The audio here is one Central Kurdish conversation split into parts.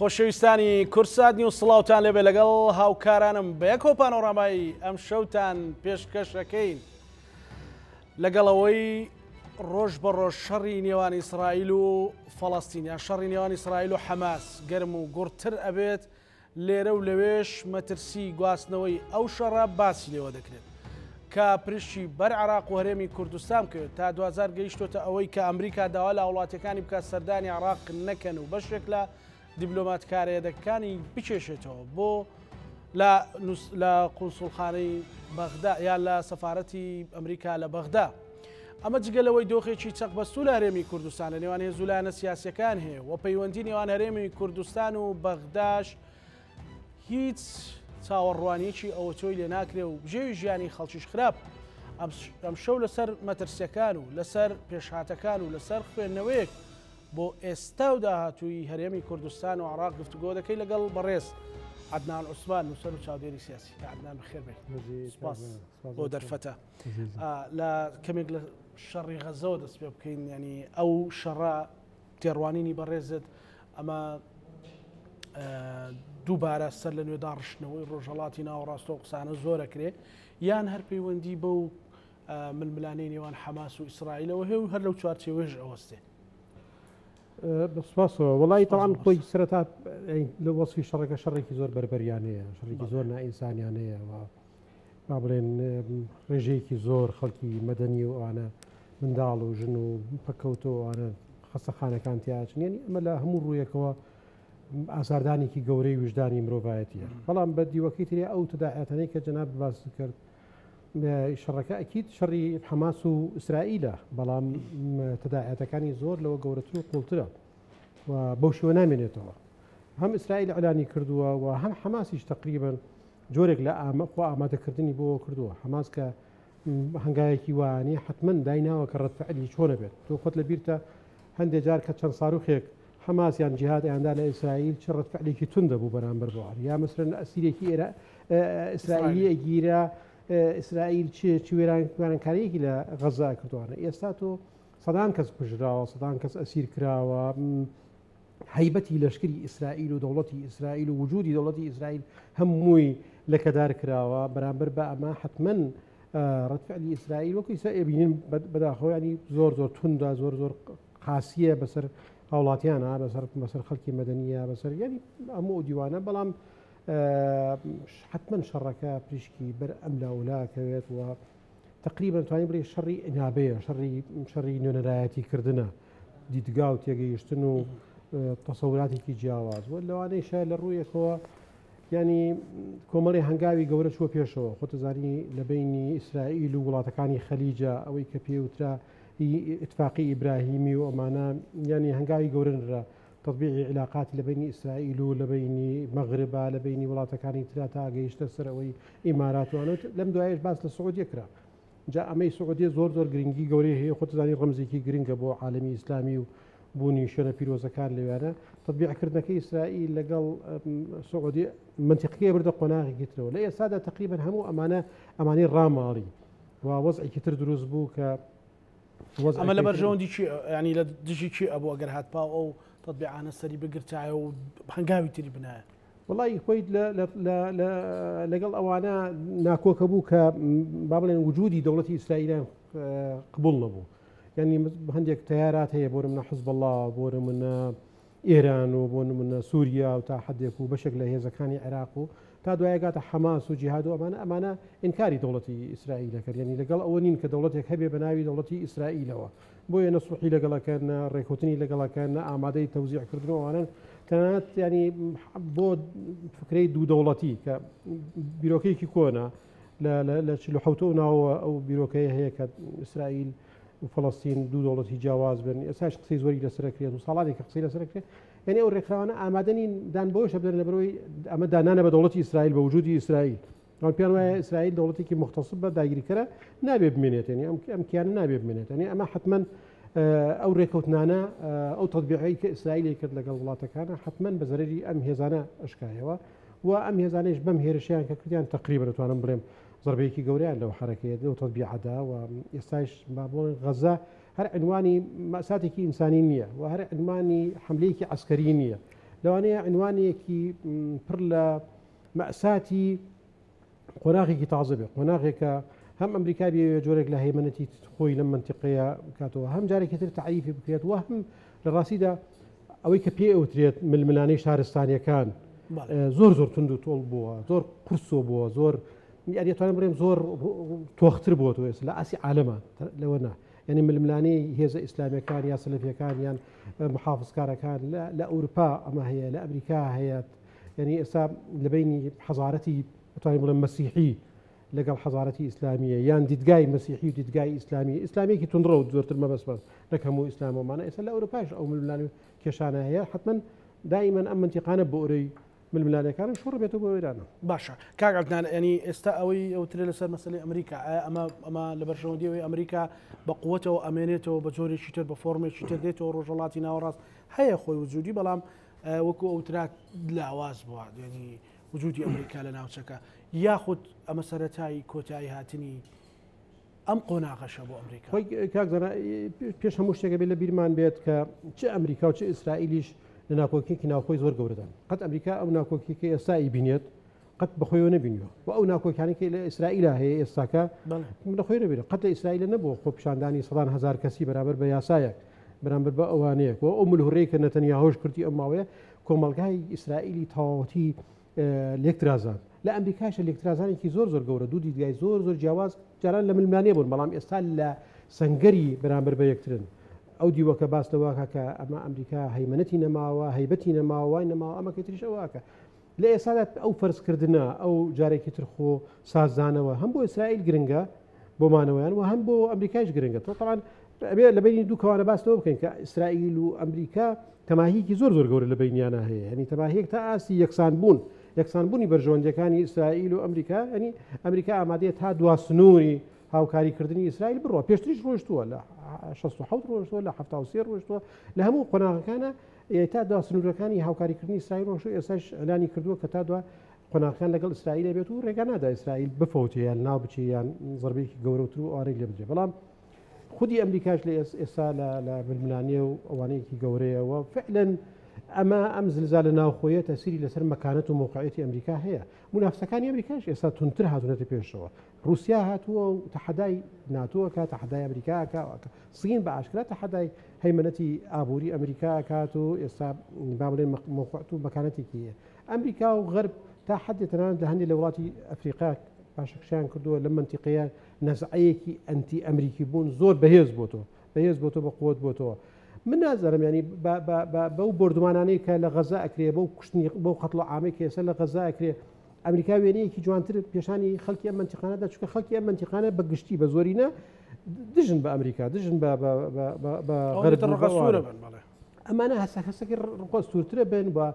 خۆشەویستانی کورسات نیو سڵاوتان لێبێ لەگەڵ هاوکارانم بە یەک پانۆڕامای ئەم شەوتان پێشکەشەکەین لەگەڵەوەی ڕۆژ بە ڕۆژ شەڕی نێوان ئیسرائیل و فەڵەستینیان شەڕی نێوان ئیسرائیل و حەماس گەرم و گوڕتر ئەبێت لێرە و لەوێش مەترسی گواستنەوەی ئەو شەڕە باسی لێوە دەکرێت کە پرشی بەر عێراق و هەرێمی کوردستان کرد تا 2000 گەیشتۆتە ئەوەی کە ئەمریکا داوا لە وڵاتەکانی بکات سەردانی عێراق نەکەن و بەشێک لە دیبلۆماتکارێدەکانی بچێشێتەوە بۆ لە قونسوڵخانەی بەغدا یان لە سەفارەتی ئەمریکا لە بەغدا. ئەمە جگەلەوەی دۆخێکی چەقبەستوو لە هەرێمی کوردستان لە نێوان هێزولانە سیاسیەکان هەیە و پەیوەندی نێوان هەرێمی کوردستان و بەغداش هیچ چاوەڕوانیەکی ئەوە تۆی لێ ناکرێ و بژێوی ژیانی خەڵکیش خراپ. ئەم شەو لەسەر مەترسیەکان و لەسەر پێشهاتەکان و لەسەر خوێندنەوەیەک بۆ ئێستا و داهاتووی هەرێمی کوردستان و عێراق گفتوگۆ دەکەی لەگەڵ بەڕێز عەدنان عوسمان نووسەر و چاودێری سیاسی. عەدنان بەخێر بێت. سوپاس بۆ دەرفەتە. لە کەمێک لە شەڕی غەزەوە دەست پێ بکەین، ینی ئەو شەڕە تێڕوانینی بەڕێزت ئەمە دووبارە سەر لە نوێ داڕشتنەوەی ڕۆژهەڵاتی ناوەڕاستە و قسانە زۆرەکرێ یان هەر پەیوەندی بەو ململانەی نێوان حەماس و ئیسرائیلەوە هەیە و هەر لەو چوارچێوەیەش ئەوەستێ. بەسپاسەوە وڵی تەوان خۆی سەرەتا لە وەسفی شەڕەکە شەڕێکی زۆر بەربەریانەیە، شەڕێکی زۆر نائینسانیانەیە و با بڵێن ڕێژەیەکی زۆر خەڵکی مەدەنی و ئەوانە منداڵ و ژن و پەکەوتەوە ئەوانە خەستەخانەکان تیاچن، یعنی ئەمە لە هەموو ڕوویەکەوە ئازاردانێکی گەورەی وجدانی مرۆڤایەتیە. بەڵام بە دیوەکەی ترێ ئەو تداعەتەنەی کە جەناب باس کرد شەڕەکە ئەکید شەڕی حەماس و ئیسرائیلە، بەڵام تداعەتەکانی زۆر لەوە گەورەتر و قوڵترە و بەو شێوە نامێنێتەوە. هەم ئیسرائیل ئەلانی کردووە و هەم حەماسیش تقریبن جۆرێک لە ئامادەکردنی بۆ کردووە. حەماس کە هەنگایەکی وانەیە حتمما دایناوە کە ڕەتفعلی چۆنە بێت. تۆ خۆت لە بیرتە هەندێک جار کە چەند ساروخێک حەماسیان جیهاد ئەیاندا لە ئیسرائیل چ ڕەتفعلێکی توندە بوو بەرامبەر بۆوار، یا مەسەرەن ئەسیرێکی ئیسرائیلی ئەگیرە ئیسرائیل چی وێرانکاریەکی لە غەزا کردوانە. ئێستا تۆ سەدان کەس کوژراوە، سەدان کەس ئەسیر کراوە، هەیبەتی لەشکری ئیسرائیل و دەوڵەتی ئیسرائیل و وجودی دەوڵەتی ئیسرائیل هەمووی لەکەدار کراوە. بەرامبەر بە ئەمە حتمما ڕەتفعلی ئیسرائیل وەکو ئێستا ئێبینین بەداخەوە ینی زۆر زۆر توندە، زۆر زۆر قاسیە بەسەر هاوڵاتیانە، بەسەر خەڵکی مەدەنیە، بەسەر ینی هەموو دیوانە. بەڵام حتمما شەڕەکە پریشکی بەر ئەم لاولاکەوێت و تقریبا توانین بڵێ شەڕی ئینابەیە، شەڕی نوێنەرایەتیکردنە، دیدگا و تێگەیشتن و تەسەوراتێکی جیاواز و لەوانەیشە لە ڕوویەکەوە ینی کۆمەڵی هەنگاوی گەورە چوە پێشەوە. خۆتەزانی لە بینی ئیسرائیل و وڵاتەکانی خەلیجە ئەوەی کە پێوترا اتفاقی ئیبراهیمی و ئەمانە ینی هەنگاوی گەورەنرا تطبیعی علاقاتی لە بینی ئیسرائیل و لە بینی مەغربا لە بینی وڵاتەکانی ترا تا گەیشتە سەر ئەوەی ئیماراتوانە. لەم دوایش باس لە سعودیە کرا. جا ئەمەی سعودیە زۆر زۆر گرنگی گەورەی هەیە، خۆتەزانی ڕەمزێکی گرنگە بۆ عالەمی ئیسلامی و بوونی شوێنە پیرۆزەکان لەوێنە. تطبیعکردنەکەی ئیسرائیل لەگەڵ سعودی منتیقەکەی بردە قۆناغێکی ترەوە. لە ئێستادا تقریبا هەموو ئەمانەی ڕاماڵی و وەزعێکی تر دروست بوو کە ئەمە لە بەرژەوەندی ینی لە دژی چی ئەبوو ئەگەر هاتپا ئەو تطبیعانە سەری بگرتایە و هەنگاوی تری بنایە؟ وڵی خۆی لەگەڵ ئەوانە ناکۆکە بوو کە با بڵێن وجودی دەوڵەتی ئیسرائیلیان قبول نەبوو. ینی هەندێک تیارات هەیە بۆ نمونە حزب الله، بۆ نمونە ئێران و بۆ نمونە سووریا و تا حدێک و بەشێک لە هێزەکانی عێراق و تا دوایە گاتە حەماس و جیهاد و ئەمانە ئینکاری دەوڵەتی ئیسرائیل دەکرد. ینی لەگەڵ ئەوە نین کە دەوڵەتێک هەبێ بە ناوی دەوڵەتی ئیسرائیلەوە، بۆیە نەسوحی لەگەڵەکەن، ڕێکوتنی لەگەڵەکەن، ئامادەی تەوزیعکردنەوەوانن تەنانەت ینی بۆ فکرەی دوو دەوڵەتی کە بیرۆکەیەکی کۆنا لە حوتە و ناوە ئەو بیرۆکەیە هەیە کە ئیسرائیل و فەڵەستین دوو دەوڵەتی جیاواز بن. ئێستاش قسەی زۆری لەسەرکرێت و ساڵانی کە قسەی لەسەرکرێت. یعنی ئەو ڕێکخراوانە ئامادەنین دان بۆشە بدەن لە بەرەوەی ئەمە دانانە بە دەوڵەتی ئیسرائیل بە وجودی ئیسرائیل. ئەوان پێیان وایە ئیسرائیل دەوڵەتێکی مختصب بە داگیریکەرە نابێ بمێنێت، ینی ئەم کیانە نابێ بمێنێت. ینی ئەمە حتمما ئەو ڕێکەوتنانە ئەو تەطبیعی کە ئیسرائیلی کرد لەگەڵ وڵاتەکانە حتمما بە زەرەری ئەم هێزانە ئەشکایەوە و ئەم هێزانەیش بەم هێرشیان کە کردیان تقریبا دەتوانم بڵێم ضربەیەکی گەوریان لەو حرەکەیە لەو تەطبیعەدا و ئێستاش با بڵێن غەزا هەر عنوانی مەساتێکی ئینسانی نییە و هەر عنوانی حملەیەکی عسکەری نییە. لەوانەیە عنوانێکی پڕ لە مەساتی قۆناغێکی تازە بێت، قۆناغێکە هەم ئەمریکا بێ جۆرێک لە هەیمنەتی خۆی لەم منتیقەیە بکاتەوە، هەم جارێکی تر تعریفی بکرێت و هەم لە ڕاستیدا ئەوەی کە پێ ئەوترێت ململانەی شارستانیەکان زۆر زۆر تند و تۆڵ بووە، زۆر قورسۆ بووە، زۆر یاریتوانم بڵێم زۆر تۆختر بووە تۆ لە ئاسی عالەمە لەوە نا، یعنی ململانەی هێزە ئیسلامیەکان یا سەلەفیەکان یان محافظکارەکان لە ئەوروپا ئەمە هەیە، لە ئەمریکا هەیە، یعنی ئێستا لە بینی حەزارەتی بتوانین بڵێم مەسیحی لەگەڵ حەزارەتی ئیسلامیە یان دیدگای مەسیحی و دیدگای ئیسلامی، ئیسلامێکی تونڕە و زۆرتر مەبەست لە هەموو ئیسلامەمانە ئێستا لە ئەوروپاش ئەو ململان کێشانە هەیە، حتمما دائیمەن ئەم منتیقانە بۆ ئەورەی ململانەکانە شۆڕ بێتەوە بۆ ئێرانە. باشە کاک عەدنان، ینی ئێستا ئەوەی ئەوترێت لەسەر مەسەلەی ئەمریکا، ئەمە لە بەرژەوەندیەوەی ئەمریکا بە قووەتەوە ئەمێنێتەوە بە جۆرێکی تر بە فۆرمێکی تر دێتەوە ڕۆژهەڵاتی ناوەڕاست هەیە خۆی وجودی، بەڵام وەکو ئەوترات لاواز بووە، ینی وجودی ئەمریکا لە ناوچەکە، یاخود ئەمە سەرەتایی کۆتایی هاتنی ئەم قۆناغەشە بۆ ئەمریکا. کاکزانە پێش هەموو شتێکە بێت لە بیرمان بێت کە چه ئەمریکا و چه ئیسرائیلیش لە ناکۆکیێکی ناوخۆی زۆر گەورەدان، قەت ئەمریکا ئەو ناکۆکیەکە ئێستایی بینێت قەت بەخۆیەوە نبینیەوە و ئەو ناکۆکیانێکی لە ئیسرائیلا هەیە ئێستاکە لەخۆی نبێت، قەت لە ئیسرائیلە نەبووە خۆ پیشاندانی سەدان هەزار کەسی بەرامبەر بە یاسایەک بەرامبەر بە ئەوانەیەک و ئەو ملهوڕەیە کە نەتەنیاهۆش کردی ئەم ماوەیە کۆمەلگای ئیسرائیلی تەواوەتی لێکترازان لە ئەمریکاشە لێکترازانێکی زۆر زۆر گەورە، دوو دیدگای زۆر زۆر جیاواز جاران لە ململانێ بوون، بەڵام ئێستا لە سەنگەری بەرامبەر بە یەکترن. ئەو دیوەکە باس لەواکە کە ئەمە ئەمریکا هەیمنەتی نەماوە، هەیبەتی نەماوە، وای نەماوە، ئەمە کەتریش ئەوواکە لە ئێستادا ئەو فەرزکردنە ئەو جارێکی ترخۆ سازدانەوە هەم بۆ ئیسرائیل گرنگە بۆمانەوەیان و هەم بۆ ئەمریکایش گرنگە. طبعاً لە بینی دوو کەوانە باسەوە بکەین کە ئیسرائیل و ئەمریکا تەماهیکی زۆر زۆر گەورە لە بینیانە هەیە، ینی تەماهیەک تا ئاسی یەکسانبوونی بەرژەوەندەکانی ئیسرائیل و ئەمریکا، ینی ئەمریکا ئامادەیە تا دوا سنووری هاوکاریکردنی ئیسرائیل بڕوە، پێشتریش ڕۆیشتووە لە 67 ڕۆیشتووە لە 73 ڕۆیشتووە لە هەموو قۆناغەکانە تا دوا سنوورەکانی هاوکاریکردنی ئیسرائیل ڕۆژ ئێستاش ئەلانی کردووە کە تا دوا قۆناغەکان لەگەڵ ئیسرائیل بێت و ڕێگا نادا ئیسرائیل بفەوتێ ناو بچێ یان زەربەیەکی گەورەتر و ئەوانەی لێ بدرێت. بەڵام خودی ئەمریکاش لە ئێستا لە ململانێ و ئەوانەیەکی گەورەیەوە فعلاً ئەم زلزال لە ناوخۆیە تەسیری لەسەر مەکانەت و موقعیەتی ئەمریکا هەیە. منافسەکانی ئەمریکاش ئێستا تونتر هاتوونەتە پێشەوە، رووسیا هاتووە و تەحەدای ناتۆکە، تەحەدای ئەمریکاکە، سین بە ئاشکرا تەحەدای هەیمنەتی ئابووری ئەمریکا کات و ئێستا با بڵێن موقعیت و مەکانەتێکی هەیە. ئەمریکا و غەرب تا حدی تەنانەت لە هەندێک لە وڵاتی ئەفریقا پاشەکشیان کردووە لە منتیقەیە نەزعەیەکی ئەنتی ئەمریکی بوون زۆر بەهێز بۆتەوە بە قووەت بۆتەوە. من نازانم ینی بەو بردومانانەی کە لە غەزا ئەکرێ بەو کوشتنی بەو قەتڵ و عامەی کە ئێستا لە غەزا ئەکرێ ئەمریکا وێنەیەکی جوانتر پێشانی خەڵکی ئەم منتیقانەدا، چونکە خەڵکی ئەم منتیقانە بە گشتی بە زۆرینە دژن بە ئەمریکا، دژن بە غەرب، ئەمانە هەسەکەی ڕقۆ سوورترە بن بە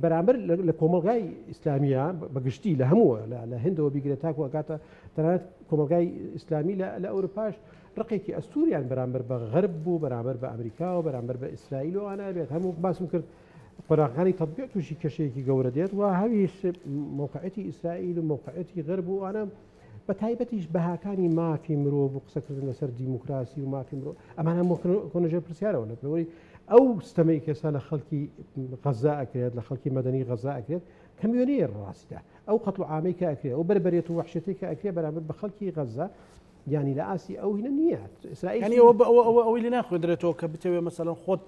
بەرامبەر لە کۆمەلگای ئیسلامیە بەگشتی لە هەمووە لە هندەوە بیگرێت تاکو ئەکاتە تەنانەت کۆمەلگای ئیسلامی لە ئەوروپاش ڕقێکی ئەستوریان بەرامبەر بە غەرب بوو، بەرامبەر بە ئەمریکا و بەرامبەر بە ئیسرائیل و ئەوانە بێت. هەموو باسم کرد قۆناغەکانی تەطبیق تووشی کێشەیەکی گەورە دێت و هەویش موقعیەتی ئیسرائیل و موقعیەتی غەرب و ئەوانە بە تایبەتیش بەهاکانی مافی مرۆڤ و قسەکردن لەسەر دیموکراسی و مافی مرۆڤ ئەمانە کۆنەژێر پرسیارەوە لە پێوەری ئەو ستەمەی کەسا لە خەڵکی غەزا ئەکرێت، لە خەڵکی مەدەنی غەزا ئەکرێت کەمیۆنەیە ڕاستیدا ئەو قەتڵ و عامەی کە ئەکرێت ئەو بەربەرێت و وەحشەتێک کە ئەکرێت بەرامبەر بە خەڵکی غەزا ینی لە ئاسی ئەو هینە نییە ئیسرائیل ئەوەی لێ ناخوێنرێتەوە کە بتەوێت مەسەڵەن خۆت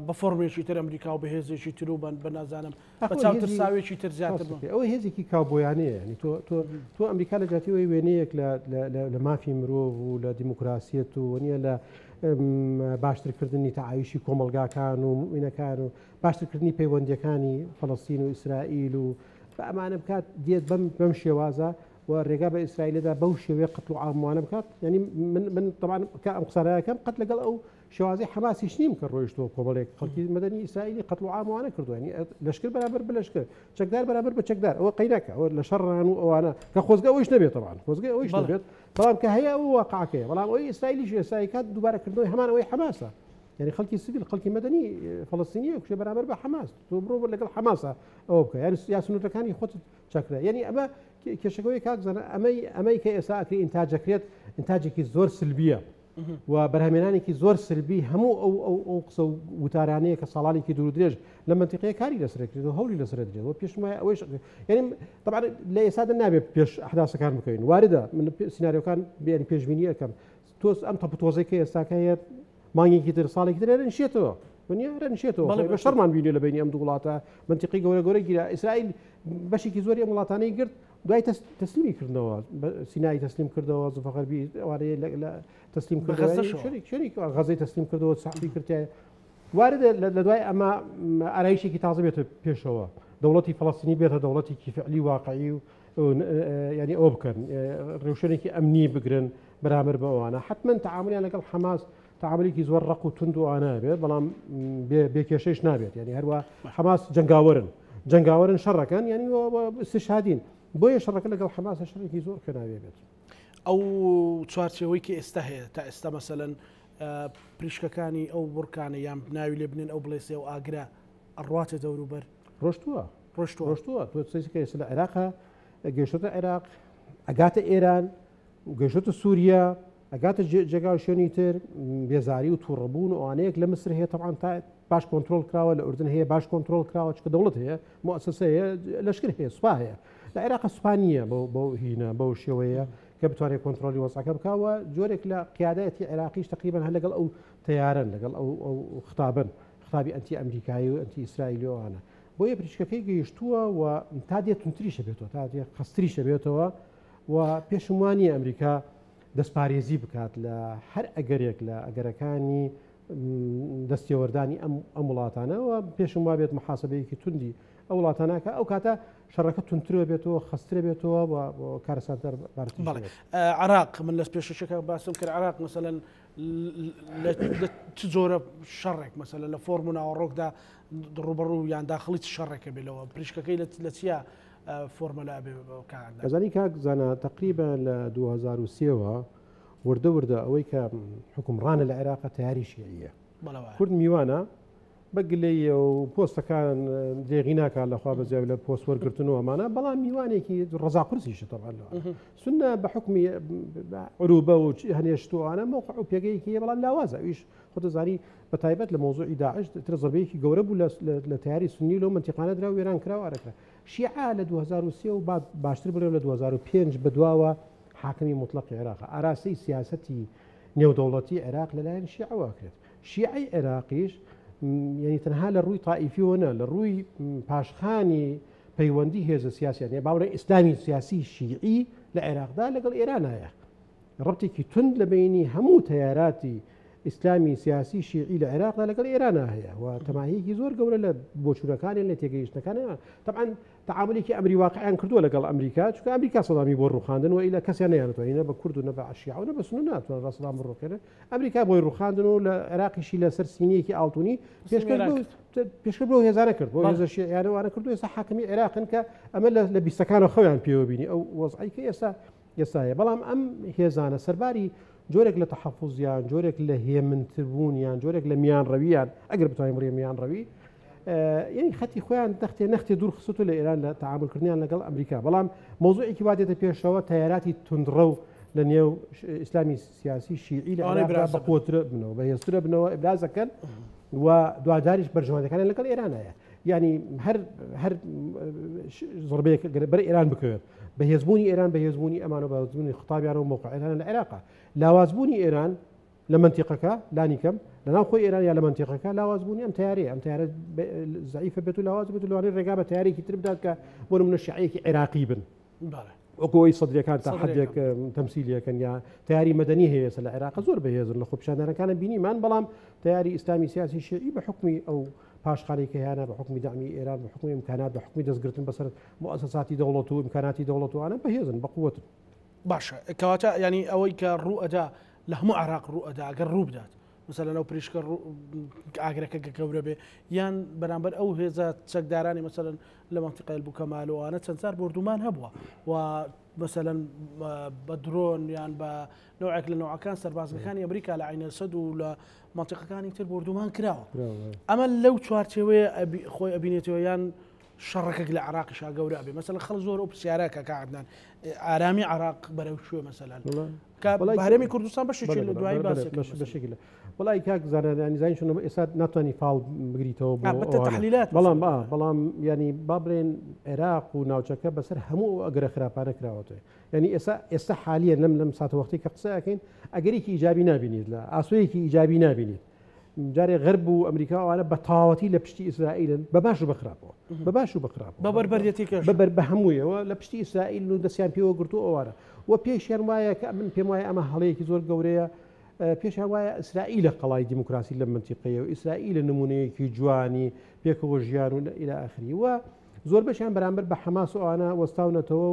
بە فۆرمێکی تر ئەمریکا و بە هێزێکی تر و بە نازانم بە چاوتر ساوێکی تر زیاتر ئەوە هێزێکی کاوبۆیانەیە، ینی تۆ ئەمریکا لە جاتیەوەی وێنەیەک لە مافی مرۆڤ و لە دیموکراسیەت و نییە لە باشترکردنی تەعایشی کۆمەلگاکان و مومینەکان و باشترکردنی پەیوەندیەکانی فەڵەستین و ئیسرائیل و بە ئەمانە بکات دێت بەم شێوازە و ڕێگا بە ئیسرائیلەدا بەو شێوەیە قەتڵ و عاموانە بکات. ینی من طبعاً ئەم قسانەکەم قەت لەگەڵ ئەو شێوازەی حەماسیش نیم کە ڕۆیشتەوە کۆمەڵێک خەڵکی مەدەنی ئیسرائیلی قەتڵ و عاموانە کردووە، ینی لەشکر بەرامبەر بە لەشکر، چەکدار بەرامبەر بە چەکدار، ئەوە قەینەکە ئەوە لە شەڕان و ئەوانە کە خۆزگە ئەویش نەبێت، طبعاً خۆزگە ئەویش نەبێت، بەڵام کە هەیە ئەو واقعەکەیە. بەڵام ئەوەی ئیسرائیلیش ئێستا کات دووبارەکردنەوەی هەمان ئەوەی حەماسە، یعنی خەڵکی سیڤیل خەڵکی مەدەنی فەڵەستینیە کوشێ بەرامبەر بە حەماس، تۆ بڕۆ لەگەڵ حەماسە ئەوە بکە، یعنی یا سنوورەکانی خۆت چەکرا. یعنی ئەمە کێشەکەوەی کاکزانە ئەمەی کە ئێستا ئەکری ئینتاجەکرێت ئینتاجێکی زۆر سلبیە، و بەرهەمێنانێکی زۆر سلبی هەموو ئەو قسە وتارانەیە کە ساڵانێکی دوور درێژ لە منتیقەیە کاری لەسەرکرێت و هەولی لەسەر درێت و پێشمای ئەوەی یعنی طبعا لە ئێسادا نابێت پێش ئەحداسەکان بکەین واردە من سیناریۆکان بیانی پێشبینی ئەەکەم تۆز ئەم تەپتۆزێکە ئێستاکە هەیە مانگێکی تر ساڵێکی تر نشێتەوە ونیارەنشێتەوە بە شەرمان بینێ لە بینی ئەم دوو وڵاتە منتیقی گەورە گیرا ئیسرائیل بەشێکی زۆری ئەم وڵاتانەی گرت دوای تەسلیمی کردنەوە سینای تەسلیم کردەوە زوفەغەربی ئەوانەیە لە تەسلیم کردەوە شەریک غەزەی تەسلیم کردەوە سەحبی کردایە واردە لە دوای ئەمە ئارایشێکی تازە بێتە پێشەوە دەوڵەتی فەڵەستینی بێتە دەوڵەتێکی فعلی واقعی و ینی ئەوە بکەن ڕێوشێنێکی ئەمنی بگرن بەرامبەر بەوانە حتمما تعاملیان لەگەڵ حەماس تعاملێکی زۆر ڕق و تند و ئانە بێت بەڵام بێکێشەش نابێت ینی هەروە حەماس جنگاوەرن شەڕەکەن ینی استشهادین بۆیە شەڕەکە لەگەڵ حەماسە شەڕێکی زۆر کە ناوێ بێت ئەو چوارچێوەی کە ئێستا هەیە تا ئێستا مەسەلەن پریشکەکانی ئەو بڕکانە یان ناوی لێ بنێن ئەو بڵێسێ و ئاگرا ئەڕاتە دەوروبەر ڕۆشتووە تۆ سیکە ئێستا لە عێراقە گەیشتە عێراق ئەگاتە ئێران گەیشتە سووریا ئەگاتە جێگا شوێنی تر بێزاری و تووڕەبوون و ئەوانەیەک لە مصر هەیە طبعاً تا باش کۆنتترۆل کراوە لە ئوردن هەیە باش کۆنتترۆل کراوە چکە دەوڵەت هەیە مؤسسە هەیە لەشکر هەیە سوپا هەیە لە عێراق سوپانیە بەو هینە بەو شێوەیە کە بتوانێت کۆنتترۆلی وەساکە بکاوە جۆرێک لە قیادەتی عێراقیش تقریبا هەر لەگەڵ ئەو تیارن لەگەڵ ئەو خطابی ئەنتی ئەمریکایی و ئەنتی ئیسرائیلەوەوانە بۆیە پریشکەکەی گەیشتووە و تا دێت تونتریشە بێتەوە تا دێت خستریشە بێتەوە و پێشموانی ئەمریکا دەستپارێزی بکات لە هەر ئەگەرێک لە ئەگەرەکانی دەستێوەردانی ئەم وڵاتانەوە پێشم وا بێت محاسبەیەکی توندی ئەو وڵاتانەکە ئەو کاتە شەڕەکە تونترە بێتەوە خسترە بێتەوە کارەسانتەر عراق من لەس پێشەکە باسم کرد عراق مثلەن چ جۆرە شەڕێک مەسەلەن لە فۆرم و ناوەڕۆکدا ڕوبەڕوو یان داخڵی شەڕێکە بێتەوە پریشکەکەی لە چیە فۆرمەلا بێ ئەزانی کاک زانە تقریبا لە 2023ەوە وردە ئەوەی کە حکومڕانە لە عێراق تیاری شیعیە کورد میوانە بەگلەیە و پۆستەکان دێغی ناکات لەخوا بەزیاو لە پۆست وەرگرتنەوە ئەمانە بەڵام میوانێکی ڕەزاقورسیشە تەبعاً سنە بە حکمی عروبە و هەنێشتوانە موقع و پێگەیەکی بەڵام لاوازە ئەویش خۆتەزانی بە تایبەت لە مۆزوعی داعش تر زەربەیەکی گەورە بوو لە تیاری سنی لەو منتیقانە درا و وێران کراوە ئارەکرا شیعە لە 2023 و بعد باشتر بڵێ لە 2005 بەدواوە حاکمی مطلقی عێراق ئاراستەی سیاسەتی نێودەوڵەتی عێراق لەلایەن شیعەوە کرێت شیعی عێراقیش یعنی تەنها لە ڕووی تائیفیەوەنە لە ڕووی پاشخانی پەیوەندی هێزە سیاسیانێ باوەڕێ ئیسلامی سیاسی شیعی لە عێراقدا لەگەڵ ئێرانایە ڕەبتێکی تند لە بینی هەموو تەیاراتی ئیسلامی سیاسی شیعی لە عێراقدا لەگەڵ ئێرانە هەیە و تەماهیەکی زۆر گەورە لە بۆچوونەکانی لە تێگەیشتەکانە طبعاً تعاملێکی ئەمری واقعیان کردووە لەگەڵ ئەمریکا چونکە ئەمریکا سەڵامی بۆ ڕوخاندن و ئیلا کەسیان نەیانەتوانینە بە کورد و نە بە عەشیعە و نە بە سوننە ناتوانن ڕەسەڵام بڕۆکێنن ئەمریکا بۆی ڕوخاندن و لە عێراقیشی لەسەر سینەیەکی ئاڵتوونی پێشکرد بۆ هێزانە کرد بۆ هێزە شیعیانەوانە کردو ئێستا حاکمی عێراقن کە ئەمە لە بیستەکانە خەویان پێوە بینی ئەو وەزعی کە ئێستاە بەڵام ئەم هێزانە سەرباری جۆرێک لە تەحەفوزیان جۆرێک لە هێمنتربوونیان جۆرێک لە میان ڕەویان ئەگەر بتوانین بڕێ میان ڕەوی یعنی خەتی خۆیان نەختێ دوور خستو لە ئێران لە تعاملکردنیان لەگەڵ ئەمریکا بەڵام مۆزوعێکی وادێتە پێشەوە تایاراتی توندڕە و لە نێو ئیسلامی سیاسی شیعی لە عێراقدا بەقوترە بنەوە بەهێزترە بنەوە ئیبرازەکەن و دواداریش بەرژەوەندەکانیان لەگەڵ ئێرانایە یعنی هەر زۆربەیەک بەر ئێران بکەوێت بەهێزبوونی ئێران بەهێزبوونی ئەمانە بەهێزبوونی خطابیان و موقعیتان لە عێراقا لاوازبوونی ئێران لە منتیقەکە لانی کەم لەناو خۆی ئێران یا لە منتیقەکە لاوازبوونی ئەم تیارە زعیفە بێت و لاواز بێت و لەوانەیە ڕێگا بە تیارێکی تر بدات کە بۆ نمونە شیعەیەکی عێراقی بن وەکەوەی سەدرەکان تا حدێک تەمسیلیەکەن یا تیاری مەدەنی هەیە لە عێراق زۆر بەهێزن لە خۆپیشاندانەکانە بینیمان بەڵام تیاری ئیسلامی سیاسی شیعی بە حکمی ئەو پاشخانێکی هیانە بە حکمی دامی ئێران بە حکمی ئیمکانات بە حکمی دەستگرتن بەسەر مؤسساتی دەوڵەت و ئیمکاناتی دەوڵەتوانە بەهێزن بەقووەتن باشە کەواتە ینی ئەوەی کە ڕوئەدا لە هەموو عراق ڕوئەدا ئەگەر ڕوو بدات مثلا لەو پریشکە ئاگرەکە گەورە بێ یان بەرامبەر ئەو هێزە چەکدارانی مثلەن لە منتیقەی بووکەمالەوانە چەند جار بردومان هەبووە و مثلەن بە درۆن یان بە نوعێک لە نوعەکان سەربازەکانی ئەمریکا لە عینە سەد و لە منتیقەکانی تر بردومان کراوە ئەمە لەو چوارچێوەیە خۆی ئەبینێتەوە یان شەڕەکە لە عراقیشا گەورە بێ مثلا خەڵک زۆر ئەو پرسیارەکە کە عەدنان ئارامی عراق بەرەو شوێ مثلەن هەرێمی کوردستان بەشێکی لە دوای باسی بەشێکی لە وڵی کاک زانە ینی زین شو ئێستا ناتوانانی فاڵ بگریتەوە تحلیلات بەڵام ینی با بڵێن عێراق و ناوچەکە بەسەر هەموو ئەگەرە خراپانە کراوەتەوە ینی ئێستا حالیە لەم ساتە وەختی کە قسەکەین ئەگەرێکی ئیجابی نبینیت لە ئاسوەیەکی ئیجابی نبینیت جارێ غەرب و ئەمریکاوانە بە تاوەتی لە پشتی ئیسرائیلن بە باش و بەخراپەوە بە باش و بەخراپ بەبەربەرەتێکەکە بە هەموویەوە لە پشتی ئیسرائیل و دەستیان پێوە گرتو ئەوانە و پێشیان وایە کە من پێم وایە ئەمە هەڵەیەکی زۆر گەورەیە پێشیان وایە ئیسرائیل لە قەڵای دیموکراسی لە منتیقەیە و ئیسرائیل لە نمونەیەکی جوانی پێکەوە ژیان و ئیلا ئاخری وە زۆر بەشیان بەرامبەر بە حەماس و ئەوانە وەستاونەتەوە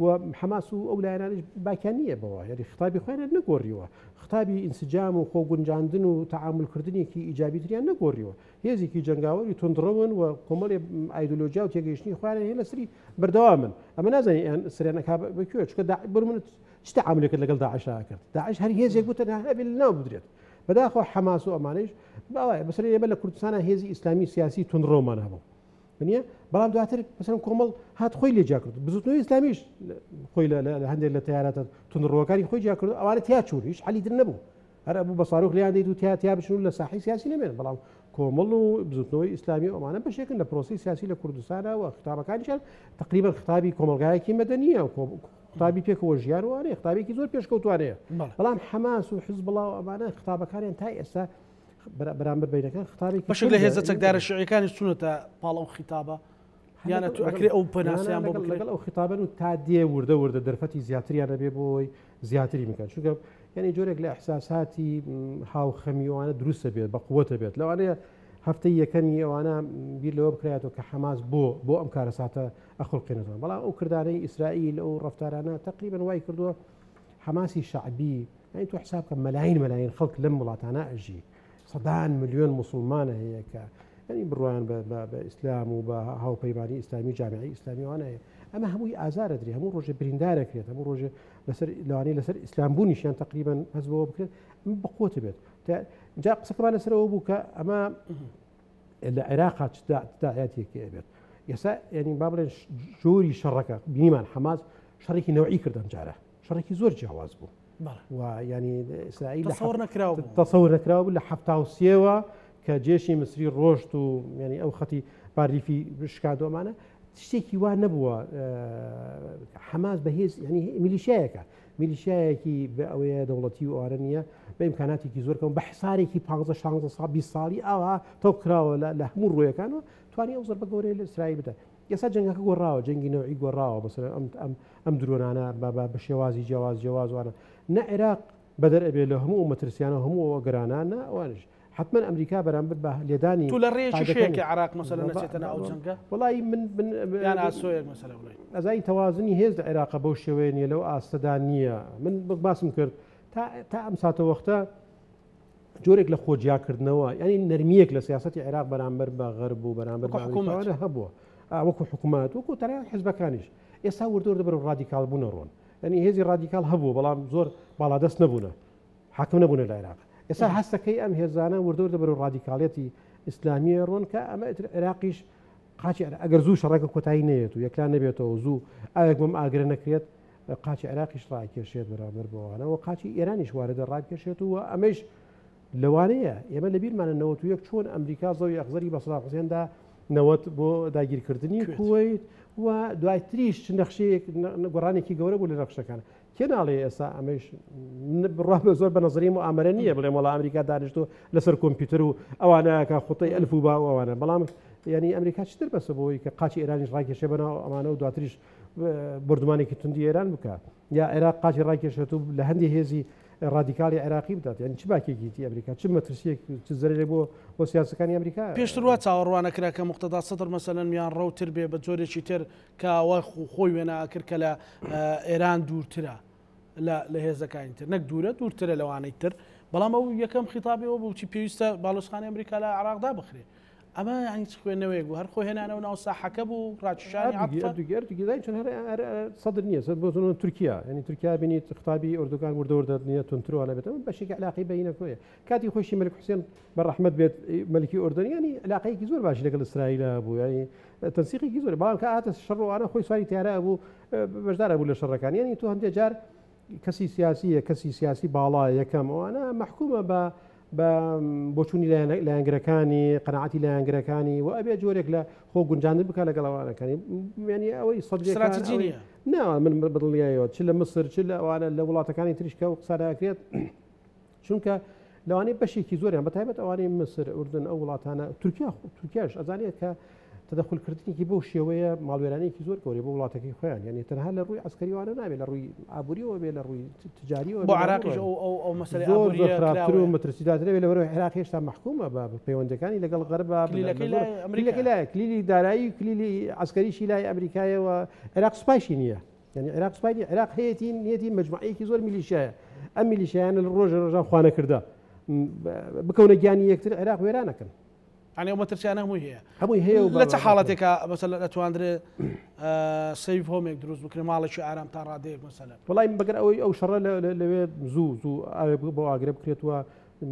و حەماس و ئەو لایەنانش باکیان نییە بەوە یاری خطابی خۆیان نەگۆڕیوە خطابی ئینسجام و خۆگونجاندن و تعاملکردنێکی ئیجابی تریان نەگۆڕیوە هێزێکی جنگاوەری تندڕەون و کۆمەڵی ئایدۆلۆژیا و تێگەیشتنی خۆیان هێ لەسری بەردەوامن ئەمە نازانین سریانەکە بکوێ چکە بمن چ تعاملێکرد لەگەڵ داعشا کرد داعش هەر هێزێک بوتە هەبێ لەناو بدرێت بەداخۆ حەماس و ئەمانەش باوایە بەسەر ئێمە لە کوردستانە هێزی ئیسلامی سیاسی تندڕۆمان هەبوو نیە بەڵام دواتر مثلا کۆمەڵ هات خۆی لێجا کرد بزوتنەوەی ئیسلامیش خۆی لە هەندێک لە تیاراتە تندڕۆکانی خۆی جا کرد ئەوانە تیا چوون هیچ حەلیتر نەبوو هەر ئەبوو بە ساروخ لیان دەیت و تیا بچون لە ساحی سیاسی نەمێن بەڵام کۆمەڵ و بزوتنەوەی ئیسلامی ئەمانە بەشێکن لە پرۆسی سیاسی لە کوردستانە و خطابەکانیشان تقریبا خطابی کۆمەلگایەکی مەدەنیە و خطابی پێکەوە ژیان وانەیە خطابێکی زۆر پێشکەوتوانەیە بەڵام حەماس و حزب الله و ئەمانە خطابەکانیان تا ئێستا بەرامبەر بینەکە خطابێکی بەشێک لە هێزە چەکدارە شیعیەکانی چوونەتە پاڵ ئەو خطابە یانە تو ئەکرێ ئەو پەناسیان بۆ لەگەڵ ئەو خطابن و تا دێ وردە دەرفەتی زیاتریان نەبێ بۆی زیاتری میکەن چونکە یعنی جۆرێک لە احساساتی هاوخەمیوانە دروستە بێت بە قووەتە بێت لەوانەیە هەفتەی یەکەمی ئەوانە بیر لەوە بکرێتەوە کە حەماس بۆ ئەم کارە ساتە ئەخڵقێنەوە بەڵام ئەو کردانەی ئیسرائیل ئەو ڕەفتارانە تقریبا وای کردووە حەماسی شعبی یعنی تو حساب کە مەلاین خەڵک لەم وڵاتانە ئەژی سەدان ملیۆن مسلمانە هەیە کە ینی بڕوان بە ئیسلام و بە هاوپەیمانی ئیسلامی جامعی ئیسلامیوانەیە ئەمە هەمووی ئازارە درێ هەموو ڕۆژە بریندارەکرێت هەموو ڕۆژە لەسەر لەوانەیە لەسەر ئیسلامبوونیشیان تقریبا هەز بەوە بکرێت بەقوتە بێت جا قسەکەمان لەسەرەوە بوو کە ئەمە لە عێراق داعاتێکی ئەبێت ئێستا ینی با بڵێن ژووری شەڕەکە بینیمان حەماس شەڕێکی نەوعی کردن جارە شەڕێکی زۆر جیاواز بوو و ینی ئیسرائیل تەسەور نەکراوە بوو لە 1970ەوە کە جێشی مصری ڕۆشت و ینی ئەو خەتی باریفی شکادۆمانە شتێکی وا نەبووە حەماس بەهێز ینی میلیشایەکە میلیشایەکی بە ئەوەیە دەوڵەتی و ئەوانە نییە بە ئیمکاناتی زۆرکەم بە حسارێکی 15 ساڵ 20 ساڵی ئاوا تەو کراوە لە هەموو ڕۆیەکانەوە توانی ئەو زۆر بە گەورەی لە ئیسرائیل بدە ئێستا جەنگەکە گۆڕاوە جەنگی نەوعی گۆڕاوە بەسەر ئەم درۆنانە بە شێوازی جیاوازوانە نە عێراق بەدەر ئەبێ لە هەموو مەترسیانە هەموو ئەوە گەرانانە ئەوانش حتما ئەمریکا بەرامبەر بە لێدانی تو لە ڕێژی شێکی عراق مەسەلە نەچێتە ئەو جەنگە وڵی من یان ئاسۆیەک مەسەلە وڵی ئەزای تەوازنی هێز لە عێراقە بەو شێوەیە نیە لەو ئاستەدا نییە من باسم کرد تا ئەم ساتە وەختە جۆرێک لە خۆجیاکردنەوە ینی نەرمیەک لە سیاسەتی عێراق بەرامبەر بە غەرب و بەرامبەر بە ئەمریکاوانە هەبووە وەکو حکوومەت وەکو تەنیا حیزبەکانیش ئێستا وردۆر دەبەر ڕادیکال بوونە ڕۆن ینی هێزی ڕادیکال هەبوو بەڵام زۆر باڵادەست نەبوونە حاکم نەبوونە لە عێراق ئێستا هەستەکەی ئەم هێزانە وردۆر دەبەر ڕادیکاڵەتی ئیسلامیە ڕۆن کە ئەمە عێراقیش قاچی ئەگەر زوو شەڕێکە کۆتایی نەیەت و یەکلان نەبێتەوە زوو ئاوێک بەم ئاگرە نەکرێت قاچی عێراقیش ڕاکێشێت بەرامبەر بەوانەوە قاچی ئێرانیش واردە ڕاکێشێت و ئەمەش لەوانەیە ئێمە لە بیرمانە 91 چۆن ئەمریکا زەوی ئەخزەری بە سەدام حوسێندا 90 بۆ داگیرکردنی کوێیت و دوای تریش نەخشەیەک گۆڕانێکی گەورە بوو لە نەخشەکان کێ ناڵێ ئێستا ئەمەش بڕوا بە زۆر بە نەزەری و ئامەرە نییە بڵێم وڵا ئەمریکا دانیشتۆ لەسەر کۆمپیوتەر و ئەوانەکە خوتەی ئەلف و با ئەوانە بەڵام ینی ئەمریکا چتر بەسە بۆی کە قاچی ئێرانیش ڕاکێشێ بەناو ئەمانە و دواتریش بردمانێکی توندی ئێران بکات یا عێراق قاچی ڕاکێشێت و لە هەندی هێزی ڕادیکالی عێراقی بدات یعنی چ باکێکیتی ئەمریکا چ مەترسیەک چ زەرێک بۆ سیاسەکانی ئەمریکا پێشتر وا چاوەڕوانەکرا کە مقتەدا سەدر مەسەلەن میان ڕەوتر بێ بە جۆرێکی تر کە ئەوە خۆی وێناکرد کە لە ئێران دوورترە لە هێزەکانی تر نەک دوورترە لەوانەی تر بەڵام ئەو یەکەم خیتابەوە بوو چی پێویستە باڵۆسخانەی ئەمریکا لە عێراقدا بخرێ ئەمە ینی چ خوێندنەوەیەک بوو هەر خۆی هێنانەوە ناو ساحەکە بوو ڕاکێشانی عەتفە چۆن هەر سەدر نییە بۆ تورکیا ینی تورکیا بینیت خطابی ئۆردوگان وردەوردە نیە تونترۆوانە بێتەوە بەشێکی علاقی بەینەکۆیە کاتی خۆشی مەلک حوسێن بەڕەحمەت بێت مەلکی ئۆردنی ینی علاقەیەکی زۆر باشی لەگەڵ ئیسرائیلە بوو ینی تەنسیقێکی زۆر بەڵام کە هاتە شەڕ وانە خۆی سواری تیارە بوو بەشدارە بوو لە شەڕەکان ینی تو هەندێک جار کەسی سیاسیە کەسی سیاسی باڵایە یەکەم ئەوانە محکومە بە بۆچوونی لایەنگرەکانی قەناعەتی لایەنگرەکانی و ئەبێ جۆرێک لە خۆ گونجاندن بکە لەگەڵەوانەکانی ینی ئەوەی استراتیجی ناوە من بەدڵنیایەوە چ لە مصر چ لە ئەوانە لە وڵاتەکانی تریشکە و قسەداکرێت چونکە لەوانەیە بەشێکی زۆریان بەتایبەت ئەوانەی مصر ئوردن ئەو وڵاتانە تورکیاش ئەزانێت کە تدخلکردنێکی بۆ شێوەیە ماڵوێرانەیەکی زۆر گەورەی بۆ وڵاتەکەی خۆیان یعنی تەنها لە ڕووی عسکەریوانە نابێت لە ڕووی ئابووریەوە بێ لە ڕووی تجاریەوە بۆ عراقیش ئەو مەسەلەی زۆر خراپتر و مەترسیداترە بێت لەبەرەوەی عێراق هێشتا محکومە بە پەیوەندەکانی لەگەڵ غەرب کلیلەکەی لایە کلیلی دارایی و کلیلی عسکەریشی لای ئەمریکایەوە عێراق سوپایشی نییە یعنی عێراق سوپای عێراق هەیەی نیەتی مەجموعەیەکی زۆر میلیشایە ئەم میلیشایانە لە ڕۆژان خوانەکردە بکەونە گیانی یەکتر عێراق وێران نەکەن يعني هو مترسيانه هەمووی هەیە و لە حاڵەتێک مثلا ئەتواندرێ سیف هۆمێک دروست بکرێ ماڵێکی ئارام تا ڕادەیەک مثلا وڵای بەگەر ئەو شەڕە لەوێ زوو ئاوێ بۆ ئاگرە بکرێتەوە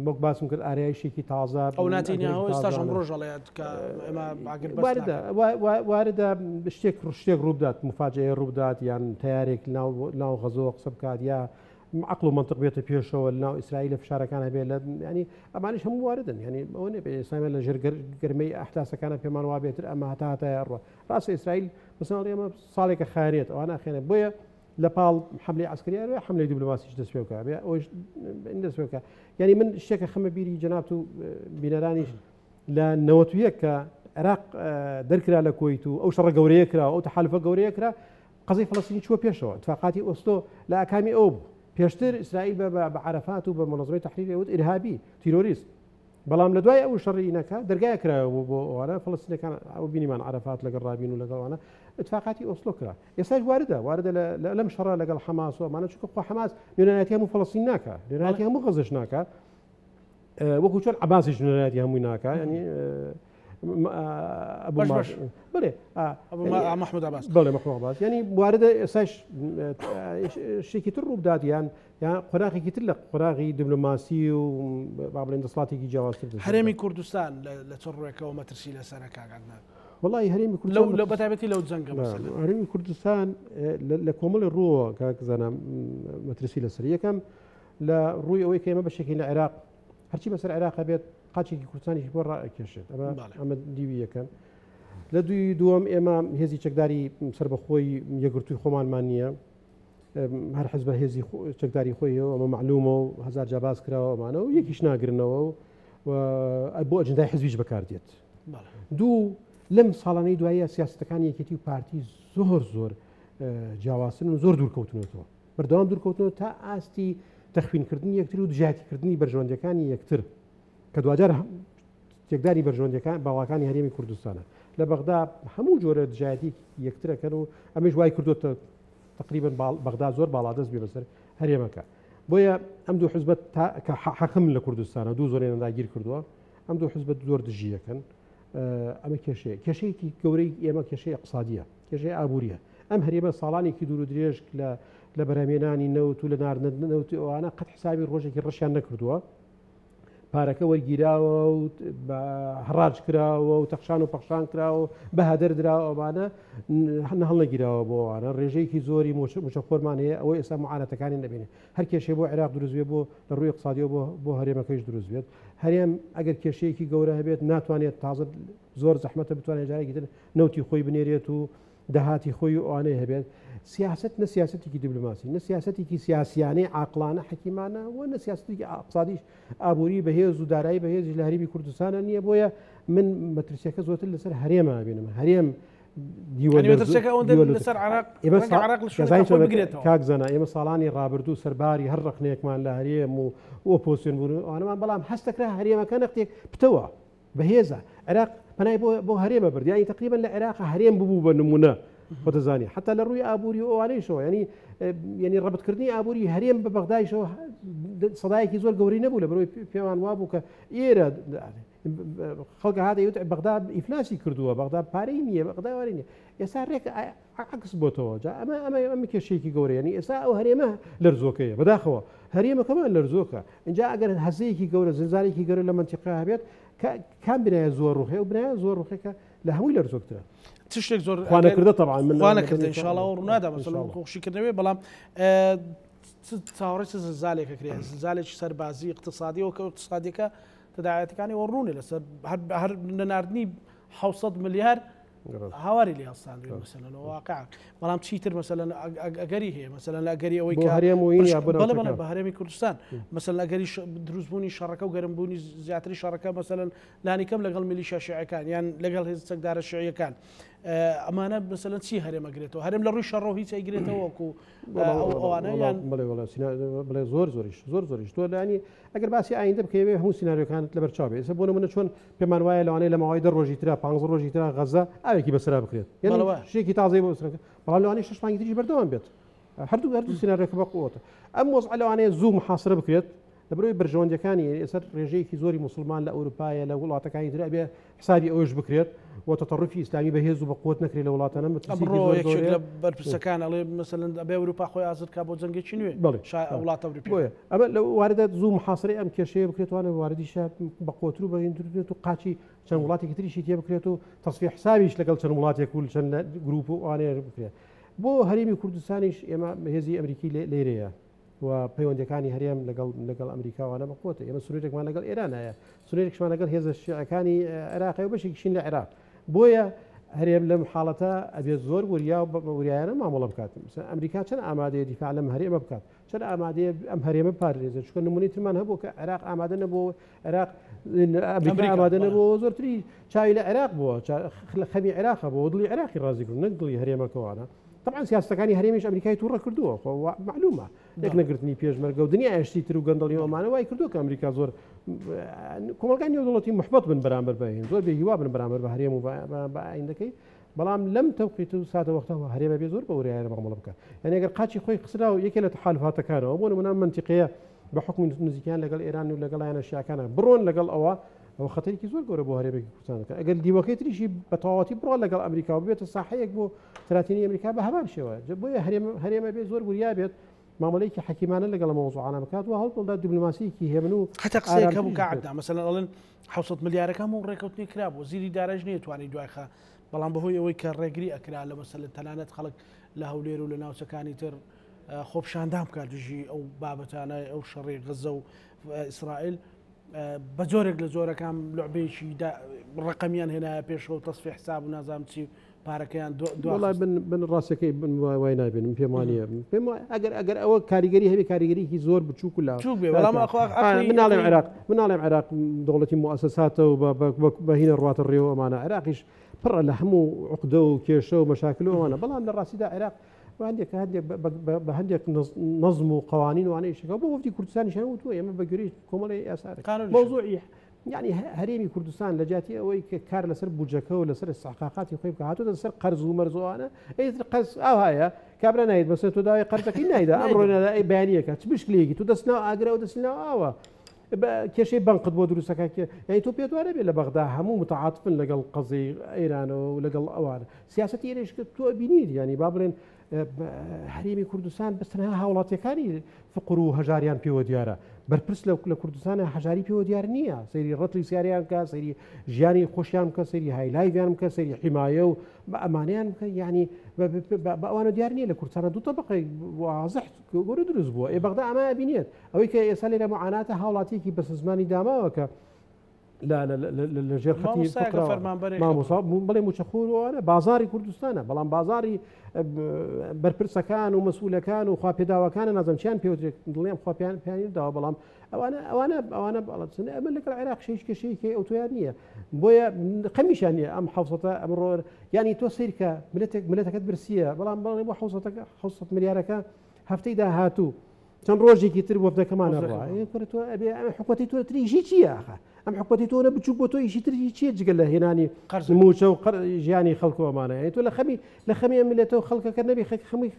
وەک باسم کرد ئارایشێکی تازە ئەو ناتینیاەوە ئێستاشم ڕۆژەڵێت کە ئێمە واردە شتێک ڕوودات مفاجەیە ڕوودات یان تیارێک ناو غەزۆ قسە بکات یا عقل و منطق بێتە پێشەوە لە ناو ئیسرائیل لە فشارەکانە بێت لە ینی ئەمانش هەموو واردن ینی ئەوە نێ ئێستا لە ژێر گەرمەی ئەحتاسەکانە پێمان وا بێتتر ئەمە هەتایە ڕوە ڕاستە ئیسرائیل بەسەڵ ئێمە ساڵێکە خارێت ئەوە ناخێنێ بۆیە لە پاڵ حملەی عسکریە حملەی دیبلۆماسیش دەست پێ بکە بێ ئەوش دەست پێ بکە ینی من شتێکە خەمە بیری جەناب و بینەرانیش لە 91 کە عێراق دەرکرا لە کۆیت و ئەو شەڕە گەورەیە کرا ئەو تەحالفە گەورەیە کرا قەزەی فەڵەستینی چووە پێشەوە اتفاقاتی ئۆسلۆ لە ئەکامی ئەو بوو پێشتر ئیسرائیل بە عرفات و بە منظمەی تحریر ئەوت ئیرهابی تیرۆریست بەڵام لە دوای ئەو شەڕینەکە دەرگای کرایەوە بۆ ئەوانە فەڵەستینەکان ئەو بینیمان عرفات لەگەڵ ڕابین و لەگەڵوانە اتفاقاتی ئۆسلۆ کرا ئێستاش واردە لەم شەڕە لەگەڵ حەماس و ئەمانە چونکە خۆ حەماس نوێنەتی هەموو فەڵەستین ناکە نوێنەتی هەموو غەزەش ناکە وەکو چۆن عەباسیش نوێنەتی هەمووی ناکە ینی بڵێ محمود عباس بڵێ محمود عباس ینی واردە ئێستاش شتێکی تر ڕوو بدات یان قۆناغێکی تر لە قۆناغی دیبلۆماسی و با بڵێن دەسەڵاتێکی جیاوازتر هەرێمی کوردستان لە چ ڕووێکەوە مەترسی لەسەرە کاگەندنا وڵی هەرێمی کوردستان لە بەتایبەتی لەو جەنگە هەرێمی کوردستان لە کۆمەڵی ڕووە کاکزانە مەترسی لەسەر یەکەم لە ڕووی ئەوەی کە ئێمە بەشێکی لە عێراق هەرچی بەسەر عێراق بێت قاچێکی کوردستانیش بۆ ڕائکێشێت ئەمە دیوی یەکەم لە دووەم ئێمە هێزی چەکداری سربەخۆی یەکگرتووی خۆمانمان نییە هەر حزب هێزی چەکداری خۆیەوە ئەمە معلومە و هەزار جاباز کراوە ئەمانە و یەکیش ناگرنەوە و بۆ ئەجندای حزبیش بەکاردێت دوو لەم ساڵانەی دوایە سیاستەکانی یەکێتی و پارتی زۆر جیاوازن و زۆر دوورکەوتنەوەەوە بەردەوام دوورکەوتنەوە تا ئاستی تەخوینکردنی یەکتر و دژاتیکردنی بەرژەوەندەکانی یەکتر کە دوجار تێکداری بەرژەوەندەکان باڵاکانی هەرێمی کوردستانە لە بەغدا هەموو جۆرە دژایەتی یەکترەکەن و ئەمەش وای کردوتە تقریبا بەغدا زۆر باڵادەست بێ بەسەر هەرێمەکە بۆیە ئەم دوو حزبەت کە حەقم لە کوردستانە دوو زۆرێنە داگیر کردووە ئەم دوو حزبەت زۆر دژیەکەن ئەمە کێشەیەکی گەورەی ئێمە کێشەی اقتصادیە کێشەی ئابووریە ئەم هەرێمە ساڵانێکی دوور و درێژ لە بەرهەمێنانی نەوت و لە ناردنە نەوتی ئەوانە قەت حسابی ڕۆژێکی ڕەشیان نەکردووە پارەکە وەرگیراوە و هەڕاج کراوە و تەخشان و پەخشان کراوە بە هەدەر دراوەبانە هەڵ نەگیراوە بۆ ئەوانە ڕێژەیەکی زۆری موچەخۆرمان هەیە ئەوەی ئێستا معانەتەکانی نەبێنێت هەر کێشەی بۆ عێراق دروست بێت بۆ لە ڕووی اقتصادیەوە بۆ هەرێمەکەیش دروست بێت هەرێم ئەگەر کێشەیەکی گەورە هەبێت ناتوانێت تازە زۆر زەحمەتە بتوانێت جارێکی تر نەوتی خۆی بنێرێت و دەهاتی خۆی ئەوانەیە هەبێت سیاست نە سیاسەتێکی دیبلۆماسی نە سیاسەتێکی سیاسیانەی عاقلانە حەکیمانە و نە سیاسەتێکی اقتصادیش ئابووری بەهێز و دارایی بەهێزی لە هەرێمی کوردستانە نییە بۆیە من مەترسیەکە زۆرتر لەسەر هەرێمە بینم هەرێم کاکزانە ئێمە ساڵانی ڕابردوو سەرباری هەر ڕقنەیەکمان لە هەرێم و ئۆپۆسیۆن بوون ئەوانەمان بەڵام هەستەکرا هەرێمەکە نەختێک پتەوە بەهێزە عێراق پەنای بۆ هەرێمە برد یانی تقریبا لە عێراق هەرێم ببوو بە نمونە خۆتەزانی حتا لە ڕووی ئابووری و ئەوانەیشەوە ینی ڕەبتکردنی ئابووری هەرێم بە بەغدایشەوە سەدایەکی زۆر گەوری نەبوو لە بەرەوەی پێمان وابوو کە ئێرە خەڵکە هاتە بەغدا ئیفلاسی کردووە بەغدا پارەی نییە بەغدا وارەی نییە ئێستا ڕێک عکس بۆتەوە ئەمە کێشەیەکی گەورەیە ینی ئێستا ئەو هەرێمە لەرزۆکەیە بەداخەوە هەرێمەکەمان لەرزۆکە اینجا ئەگەر هەزەیەکی گەورە زلزالێکی گەورە لە منتیقا هەبێت کام بنایە زۆر ڕوخێ و بنایە زۆر ڕوخێکە لە هەمووی لەرزۆکترە تشتێک زۆر خوانەکردە طبعا خوانەکردە ئینشاءڵڵا و ڕوونادا بەسەڵ خۆشیکردنەوەی بەڵام تاوەڕی زلزالێکە کرێ زلزالێکی سەربازی اقتصادی وەکە اقتصادیەکە تداعەتەکانی وەڕوونی لەسەر هەر لەناردنی 600 ملیار هاواری لێ هەڵساندوێت مەسەلەن واقع بەڵام چیتر مەسەلەن ئەگەری هەیە مەسەلەن ئەگەری ئەوەی بە هەرێمی کوردستان مەسەلەن ئەگەری دروستبوونی شەڕەکە و گەرمبوونی زیاتری شەڕەکە مەسەلەن لانی کەم لەگەڵ میلیشیا شیعەکان یان لەگەڵ هێز چەکدارە شیعیەکان ئەمانە مەسەلەن چی هەرێمەگرێتەوە هەرێم لە ڕووی شەڕۆ هیچ ئەیگرێتەوە وەکو ئەوانە یان بڵێ زۆریش تۆ لانی ئەگەر باسی ئایندە بکەوێ هەموو سیناریۆکانت لەبەر چاوێ ئێستا بۆ نمونە چۆن پێمان وایە لەوانەیە لە ماوەی 10 ڕۆژی ترا 15 ڕۆژی ترا غەزە ئاوێکی بەسرا بکرێت شتێکی تازەی بۆ بەسرەکە بەڵام لەوانەیە 6 مانگی تریش بەردەوام بێت هەردوو سیناریۆکە بەقوتە ئەم مۆزع لەوانەیە زوو محاسرە بکرێت لەبەرەوەی بەرژەوەندەکانی ئێستا ڕێژەیەکی زۆری مسلمان لە ئەوروپایە لە وڵاتەکانی تر ئەبێ حسابی ئەوش بکرێت و تەطەڕوفی ئیسلامی بەهێز و بەقوت نەکرێت لە وڵاتانە لە بەرپرسەکان ئەڵێ مەسەلەن ئەبێ ئەوروپا خۆی ئازادکا بۆ جەنگێکی نوێ وڵاتە ئەوروپیە ئەمە لە واردات زوو محاسرەی ئەم کێشەیە بکرێتوانە واردیشە بەقوتر و بەهێنترێت و قاچی چەند وڵاتێکی تریشی تێ بکرێت و تەصفیح حسابیش لەگەڵ چەند وڵاتێک و چەند گروپ و ئەوانەیە بکرێت بۆ هەرێمی کوردستانیش ئێمە هێزی ئەمریکی لێرەیە و پەیوەندەکانی هەرێم لەگەڵ ئەمریکاوانە بەقوتە ئێمە سنوورێکمان لەگەڵ ئێرانایە سنوورێکشمان لەگەڵ هێزە شیعەکانی عێراقی و بەشێکیشین لە عێراق بۆیە هەرێم لەم حاڵەتە ئەبێت زۆر وریا و وریایانە مامەڵە بکات ئەمریکا چەند ئامادەیە دیفاع لەم هەرێمە بکات چەند ئامادەیە ئەم هەرێمە پارێزە چونکە نمونەی ترمان هەبوو کە عێراق ئامادە نەبوو عێراق ئەمریکا ئامادە نەبوو زۆرتری چاوی لە عێراق بووە خەمی عێراقە بۆ دڵی عێراقی ڕازیکردن نەک دڵی هەرێمەکەوانە طبعا سیاستەکانی هەرێمیش ئەمریکای تووڕە کردووە معلومە یەک نەگرتنی پێشمەرگە و دنیا ئەشتی تر و گەندەڵی ئەمانە وای کردووە کە ئەمریکا زۆر کۆمەلگانی نێودوڵەتی محبەت بن بەرامبەر بەهێن زۆر بێهیوا بن بەرامبەر بە هەرێم و بە ئایندەکەی بەڵام لەم تەوقیت و ساتە وەختەوە هەرێمە بێ زۆر بە وریایە مامەڵە بکات یعنی ئەگەر قاچی خۆی خسرا و یەکێ لە تەحالفاتەکانەوە بۆ نمونە منتیقەیە بە حکم نزیکیان لەگەڵ ئێران و لەگەڵیانە شیعەکانە بڕۆن لەگەڵ ئەوە ئەو خەتەرێکی زۆر گەورە بۆ هەرێمێکی کوردستانەکە ئەگەر دیوەکەی تریشی بە تەواوەتی بڕۆ لەگەڵ ئەمریکا و بێتە ساحەیەک بۆ تراتینی ئەمریکا بە هەمان شێوە بۆیە هەرێمە بێت زۆر وریا بێت مامەڵەیەکی حەکیمانە لەگەڵ مەوزوعانە بکات و هەڵبڵدا دیبلۆماسیەکی هێمن و حتا قسەیەک هەبوو کەعبدا مەسەلەن ئەڵێن 600 ملیارەکەم و ڕێکەوتنی کرابوو زیری دارەژ نێتوانی دوایخە بەڵام بەهۆی ئەوەی کە ڕێگری ئەکرا لە مەسەلەن تەنانەت خەڵک لە هەولێر و لە ناوچەکانی تر خۆپشاندام بکات دژی ئەو بابەتانە ئەو شەڕی غەزە و ئیسرائیل بە جۆرێک لە جۆرەکان لعبێکی ڕقەمیان هێنایە پێشەوە و تەصفیح حساب و نازام چی پارەکەیان دوڵای بن ڕاستەکەی وای نابێنم پێم وانە ئەگەر ئەوە کاریگەری هەبێ کاریگەریکی زۆر بچووک لا مناڵێم عێراق دەوڵەتی مؤسساتە و بەهینە ڕواتە ڕێوە ئەمانە عێراقیش پڕە لە هەموو عقدە و کێشە و مەشاکل ئەوانە بەڵام لە ڕاستیدا عێراق بە هەندێک نەزم و قوانین وانەی شەکە بۆ وەفتی کوردستانیشان وتووە ئێمە بەگوێرەی کۆمەڵی ئاسارێک مۆزوعی یعنی هەرێمی کوردستان لە جاتی ئەوەی کە کار لەسەر بودجەکە و لەسەر استحقاقاتی خۆی بکە هاتووە لەسەر قەرز و مەرزوانە قەرز ئاو هەیە کابرا نایێت بەسەر تۆ داوای قەرزەکەی نایدا ئەمڕۆ نەدا بەیانیەکە چ مشکلێکی تو دەستناو ئاگرا و دەستناو ئاوە کێشەی بنقت بۆ دروستەکە یعنی تۆ پێت وارە بێت لە بەغدا هەموو متعاتفن لەگەڵ قەزەی ئێرانەوە و لەگەڵ ئەوانە سیاسەتی ئێرەش کە تۆ بینیت ینی با بڵێن هەرێمی کوردستان بەستەنها هاوڵاتیەکانی فقر و هەژاریان پێوە دیارە بەرپرس لە کوردستانە هەژاری پێوە دیار نییە سەیری ڕەتلی سیاریان بکە سەیری ژیانی خۆشیان بکە سەیری هایلایڤیان بکە سەیری حیمایە و بە ئەمانیان بکە ینی بە ئەوانە دیار نییە لە کوردستانە دوو تەبقەی واضح گەورە دروست بووە بەغدا ئەمە بینێت ئەوەی کە ئێستا لێرە معاناتە هاوڵاتیەکی بەسە زمانی داماوە کە لە ژێر خەتی بڵێ موچەخۆرەوەە بازاری کوردستانە بەڵام بازاری بەرپرسەکان و مەسئولەکان و خواپێداوەکانە نازەمچیان پێ دڵێم خواپیان پیانی داوە بەڵام ئەوانە بەڵەن ئەمە لەگەڵ عێراق شەیش کێشەیەکی ئەوتۆیان نییە بۆیە قەمیشان نیە ئەم حوسەتە ئەمڕۆ ینی تۆ سیرکە ملەتەکەت برسیە بەڵام بەڵێ بۆ 600 ملیارەکە هەفتەی داهاتوو چەند ڕۆژێکی تر وەفدەکەمانە ڕوا ئەبێ ئەمە حکوەتی تۆ تریژی چییە ئاخە ئەم حکوەتی تۆ نەبچوو بۆ تۆ ئیشی تری چیە جگەل لە هێنانی موچە و ژیانی خەڵکەوەمانە تۆ لە خەمی ئەملێتەوە خەڵکەکە نەبی خەمی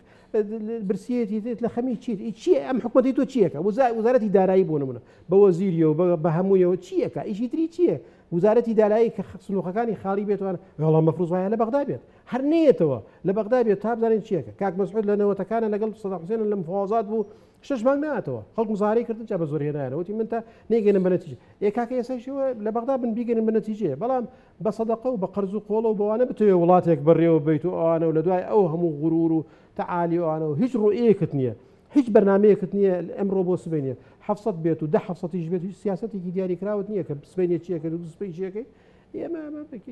برسیەتی لە خەمی چیە ئەم حکوەتی تۆ چیەکە وزارەتی دارایی بۆ نمونە بە وەزیریەوە بە هەموویەوە چیەکە ئیشی تری چییە وزارەتی دارایی کە سنووخەکانی خاڵی بێتوان وەڵام مەفروض وایە لە بەغدا بێت هەر نێتەوە لە بەغدا بێت تا بزانین چیەکە کاک مەسعود لە نەوەتەکانە لەگەڵ سەدام حوسێن لە مفاوەزات بوو 6 مانگ نهاتەوە خەڵک مزارەی کردن جا بە زۆر هێنایانە وتی من تا نێگەێنم بە نەتیجە کاکە ئێساشەوە لە بەغدا بن بیگەن بە نەتیجەیە بەڵام بە سەدەقە و بە قەرز و قۆڵە و بەوانە بتوێ وڵاتێک بەڕێوە بیت و ئەوانە و لە دوای ئەو هەموو غرور و تەعالی ئەوانە و هیچ ڕوئەیەکت نییە هیچ بەرنمەیەکت نییە ئەمڕۆ بۆ سبینە 700 بێت و 10 بێت هیچ سیاسەتێکی دیاری کراوت نییە کە سبینێ چیەکە و سپی چیەکەی ئێمە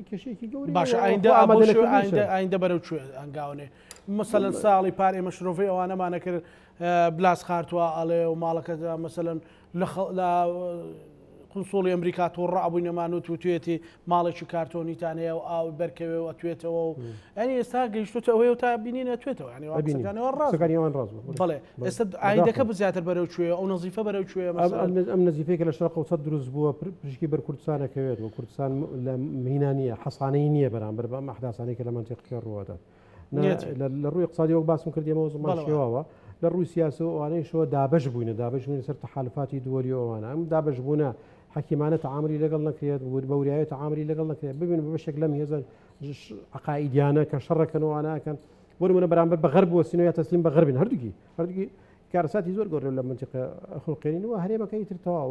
کێشەیەکی گەوری باشە ئایندە بەرەو کوێ ئەنگاونێ مەسەلەن ساڵی پارێ مەشرۆڤی ئەوانەمانە کرد بلاس خارتووە ئەڵێ و ماڵەکە مەسەلەن لە قنسوڵی ئەمریکا تۆ ڕابووینەمان و توێتی ماڵێکی کارتۆنیتان هەیە و ئاو بەرکەوێ و ئەتوێتەوە و ئەنی ئێستا گەیشتۆتە ئەوەی و تا بینینە توێتەوە ینیەکانەوە ڕاستەکانیان ڕاست بڵێ ئێستا ئایندەکە بزیاتر بەرەو کوێ ئەو نەزیفە بەرەو کوێ ئەم نەزیفەیەکە لە شەرق ئەوسەد دروست بووە پشکی بەر کوردستانەکەوێت و کوردستان لە مهینانیە حەسانەی نییە بەرامبەر بە ئەحداسانەی کە لە منتیقەکە ڕوادات لە ڕووی اقتصادیەوە باسم کردیەوە زمان شێواوە لە ڕووی سیاسە و ئەوانەیشەوە دابش بووینە دابش بووین سەر تەحالفاتی دووەری ئەوانە ئەم دابش بوونە حکیمانە تەعاملی لەگەڵ نەکرێت بەوریایی تەعاملی لەگەڵ نەکرێت ببین بەشێک لەم هێزە عقائیدیانە کە شەڕەکەنەوەوانەکەن بۆنمونە بەرامبەر بە غەرب وەسینەوە یا تەسلیم بە غەربین هەردووکی کارەساتی زۆر گەورە لە منتیقە خولقێنینەوە هەرێمەکەی ترتەوە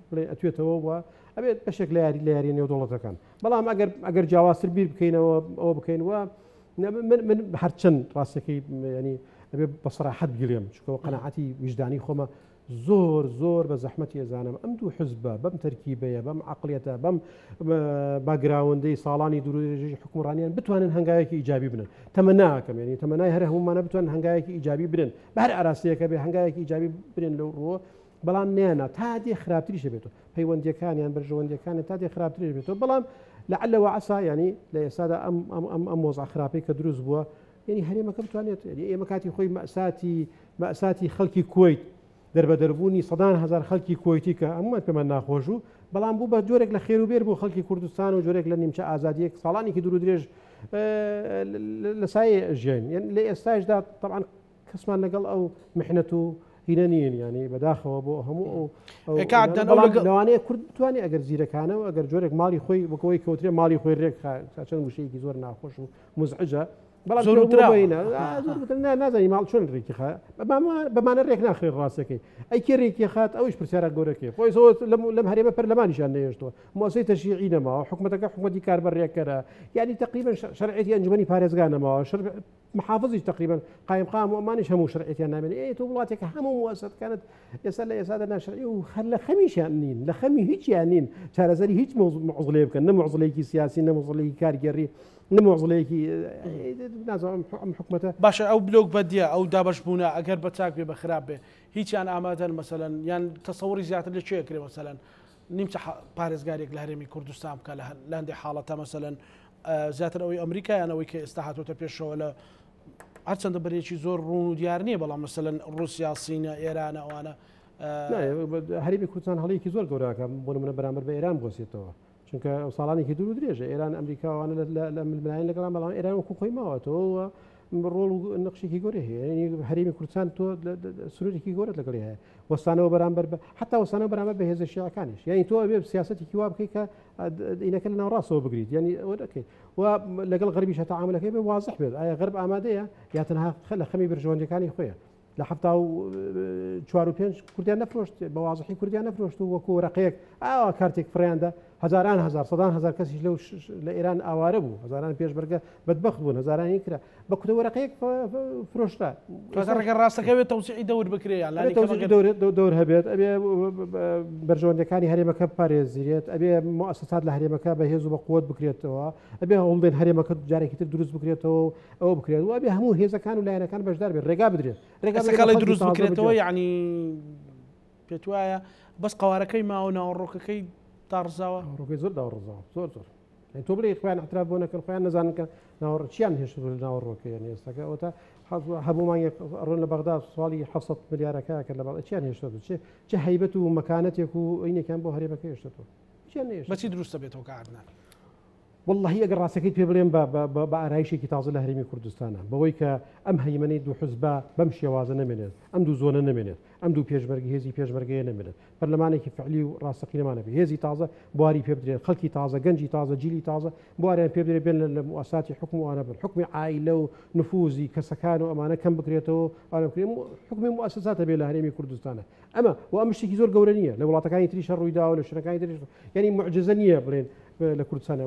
بڵێ ئەتوێتەوە وە ئەبێت بەشێک لە یاری نێودوڵەتەکان بەڵام ئەگەر جیاوازتر بیر بکەینەوە ئەوە بکەینەوە من هەرچەند ڕاستەکەی ینی ئەبێ بەسەراحەت بگیرێم چکەوە قەناعەتی وجدانی خۆمە زۆر بە زەحمەتی ئێزانم ئەم دوو حزبە بەم تەرکیبەیە بەم عقلێتە بەم باگراوندەی ساڵانی دوورژی حکومڕانیان بتوانن هەنگاوێکی ئیجابی بنن تەمەناکەم ینی تەمەنای هەر هەمومانە بتوان هەنگاوێکی ئیجابی برن بە هەر ئاراسەیەکە بێ هەنگاوێکی ئیجابی برن لەو ڕووە بەڵام نێنە تا دێ خراپتریشە بێتەوە پەیوەندیەکانیان بەرژەوەندەکانی تا دێ خراپتریش بێتەوە بەڵام لەعلەوە عەسا ینی لە ئێستادا ئەم مۆزع خراپەی کە دروست بووە ینی هەرێمەکە بتوانێت ئێمە کاتی خۆی مەساتی خەڵکی کوێیت دەربەدەربوونی سەدان هزار خەڵکی کۆیتی کە هەمووان پێمان ناخۆش و بەڵام بوو بە جۆرێک لە خێروبێر بوو خەڵکی کوردستان و جۆرێک لە نیمچە ئازادیەک ساڵانێکی دوور و درێژ لە سایە ژیان لە ئێستاشدا طبعاً کەسمان لەگەڵ ئەو محنەت و هینە نین ینی بەداخەوە بۆ هەموو لەوانەیە کورد بتوانێت ئەگەر زیرەکانەوە ئەگەر جۆرێک ماڵی خۆی بەکەوەی کەوترێ ماڵی خۆی ڕێک چەند وشەیەکی زۆر ناخۆش و مزعجە نازانی ماڵ چۆن ڕێکی خا بەمانە ڕێک ناخرێت ڕاستەکەی ئەیکێ ڕێکی خات ئەوش پرسیارە گەورەکەی خۆی لەم هەرێمە پەرلەمانیشان نێشتوە مۆسەی تەشیعی نەماوە حکوومەتەکە حکوومەتی کاربەر ڕێکەرە یعنی تقریبا شەرعێتی ئەنجومەنی پارێزگانەماوە محافظیش تقریبا قایمقام و ئەمانیش هەموو شەرعێتیان نامێنێ تۆ وڵاتێکە هەموو مؤسسەکانت ئێستا لە ئێستادا ناشەرعی و لە خەمیشیان نین لە خەمی هیچیان نین چارەسەری هیچ معزڵێ بکەن نە معزڵەیەکی سیاسی نە معزڵەیەکی کارگەڕی نموزڵەیەکی نازانم حکوومەتە باشە ئەو بلۆک بەدیە ئەو دابش بوونە ئەگەر بە چاک بێ بە خراپ بێ هیچیان ئامادەن مەسەلەن یان تەسەوری زیاتر لە کوێ کرێ مەسەلەن نیمچە پارێزگارێک لە هەرێمی کوردستان بکە لە لاندی حاڵەتە مەسەلەن زیاتر ئەوەی ئەمریکا یانەوەی کە ئێستا هاتوۆتە پێشەوە لە هەرچەندە بەرێکی زۆر ڕوون و دیار نییە بەڵام مەسەلەن ڕوسیا سینە ئێرانە ئەوانە هەرێمی کوردستان هەڵەیەکی زۆر گەوراکە بۆ نمونە بەرامبەر بە ئێران بۆسێتەوە چونکە ساڵانێکی دوور و درێژە ئێران ئەمریکاوانە لە ململایەن لەگەڵام بەڵام ئێران وەکو خۆی ماوەتەوە ڕۆڵ و نەقشێکی گەورەی هەیە ینی هەرێمی کوردستان تۆ سنوورێکی گەورەت لەگەڵی هەیە وەستانەوە بەرامبەر حتا وەستانەوە بەرامبەر بە هێزە شیعەکانیش یعنی تۆ ئەبێ سیاسەتێکی وا بکەی کە ئینەکە لە ناوڕاستەوە بگریت ینی ئەوە دەکەیت و لەگەڵ غەربیش تەعاملەکەی بێ واضح بێت ئایا غەرب ئامادەیە یا تەنها لە خەمی برژەوەندەکانی خۆیە لە 1945 کوردیان نەفرۆشت بە واضحی کوردیان نەفرۆشت و وەکو ڕقەیەک ئاوا کارتێک فڕیاندا هزاران هزار سەدان هزار کەسیش لە ئێران ئاوارە بوو هزاران پێشبەرگە بەدبەخت بوون هزارانی کرا بە کوتەوەرەقەیەک فرۆشتا ڕێگە ڕاستەکە بێت تەوسیعی دەور بکرێیان دەور هەبێت ئەبێ بەرژەوەندەکانی هەرێمەکە پارێزیرێت ئەبێ مؤسسات لە هەرێمەکە بە هێز و بە قووەت بکرێتەوە ئەبێ هەوڵدێن هەرێمەکە جارێکی تر دروست بکرێتەوە ئەوە بکرێت و ئەبێ هەموو هێزەکان و لایەنەکان بەشدار بێت ڕێگا بدرێت ڕێگەکەڵی دروست بکرێتەوە یعنی پێت وایە بەس قوارەکەی ماوە ناوەڕۆکەکەی تارزاوە ڕۆکەی زۆر داوەڕزاوە زۆر تۆ بڵێ خۆیان احتراف بۆ نەکەن خۆیان نەزانن کە ناوەڕ چیان هێشت ناوەڕۆکەی یعنی ئێستاکە ئەوە هەبوومان ڕۆن لە بەغدا ساڵی 700 ملیارەکە کە لە بەڵێ چیان هێشتە چه هەیبەت و مەکانەتێک و ئەینێکیان بۆ هەرێمەکە هێشتەوە چیان نێشت بەچی دروستە بێتەوە کاردنان والله ئەگەر ڕاستەکەی پێ بڵێن بە ئارایشێکی تازە لە هەرێمی کوردستانە بەوەی کە ئەم هەیمەنەی دوو حزبە بەم شێوازە نەمێنێت ئەم دوو زۆنە نەمێنێت ئەم دوو پێشمەرگی هێزی پێشمەرگەیە نەمێنێت پەرلەمانێکی فعلی و ڕاستەقینەمانە بێ هێزی تازە بواری پێ بدرێت خەڵکی تازە گەنجی تازە جیلی تازە بواریان پێ بدرێت بێن لە مؤسساتی حکم وانە بن حکمی عائیلە و نفوزی کەسەکان و ئەمانە کەم بکرێتەوە حکمی مؤسساتە بێ لە هەرێمی کوردستانە ئەمە و ئەم شتێکی زۆر گەورە نییە لە وڵاتەکانی تریشە ڕوویدا و لە شوێنەکانی تریش یعنی معجزە نییە بڵێن لە کوردستانە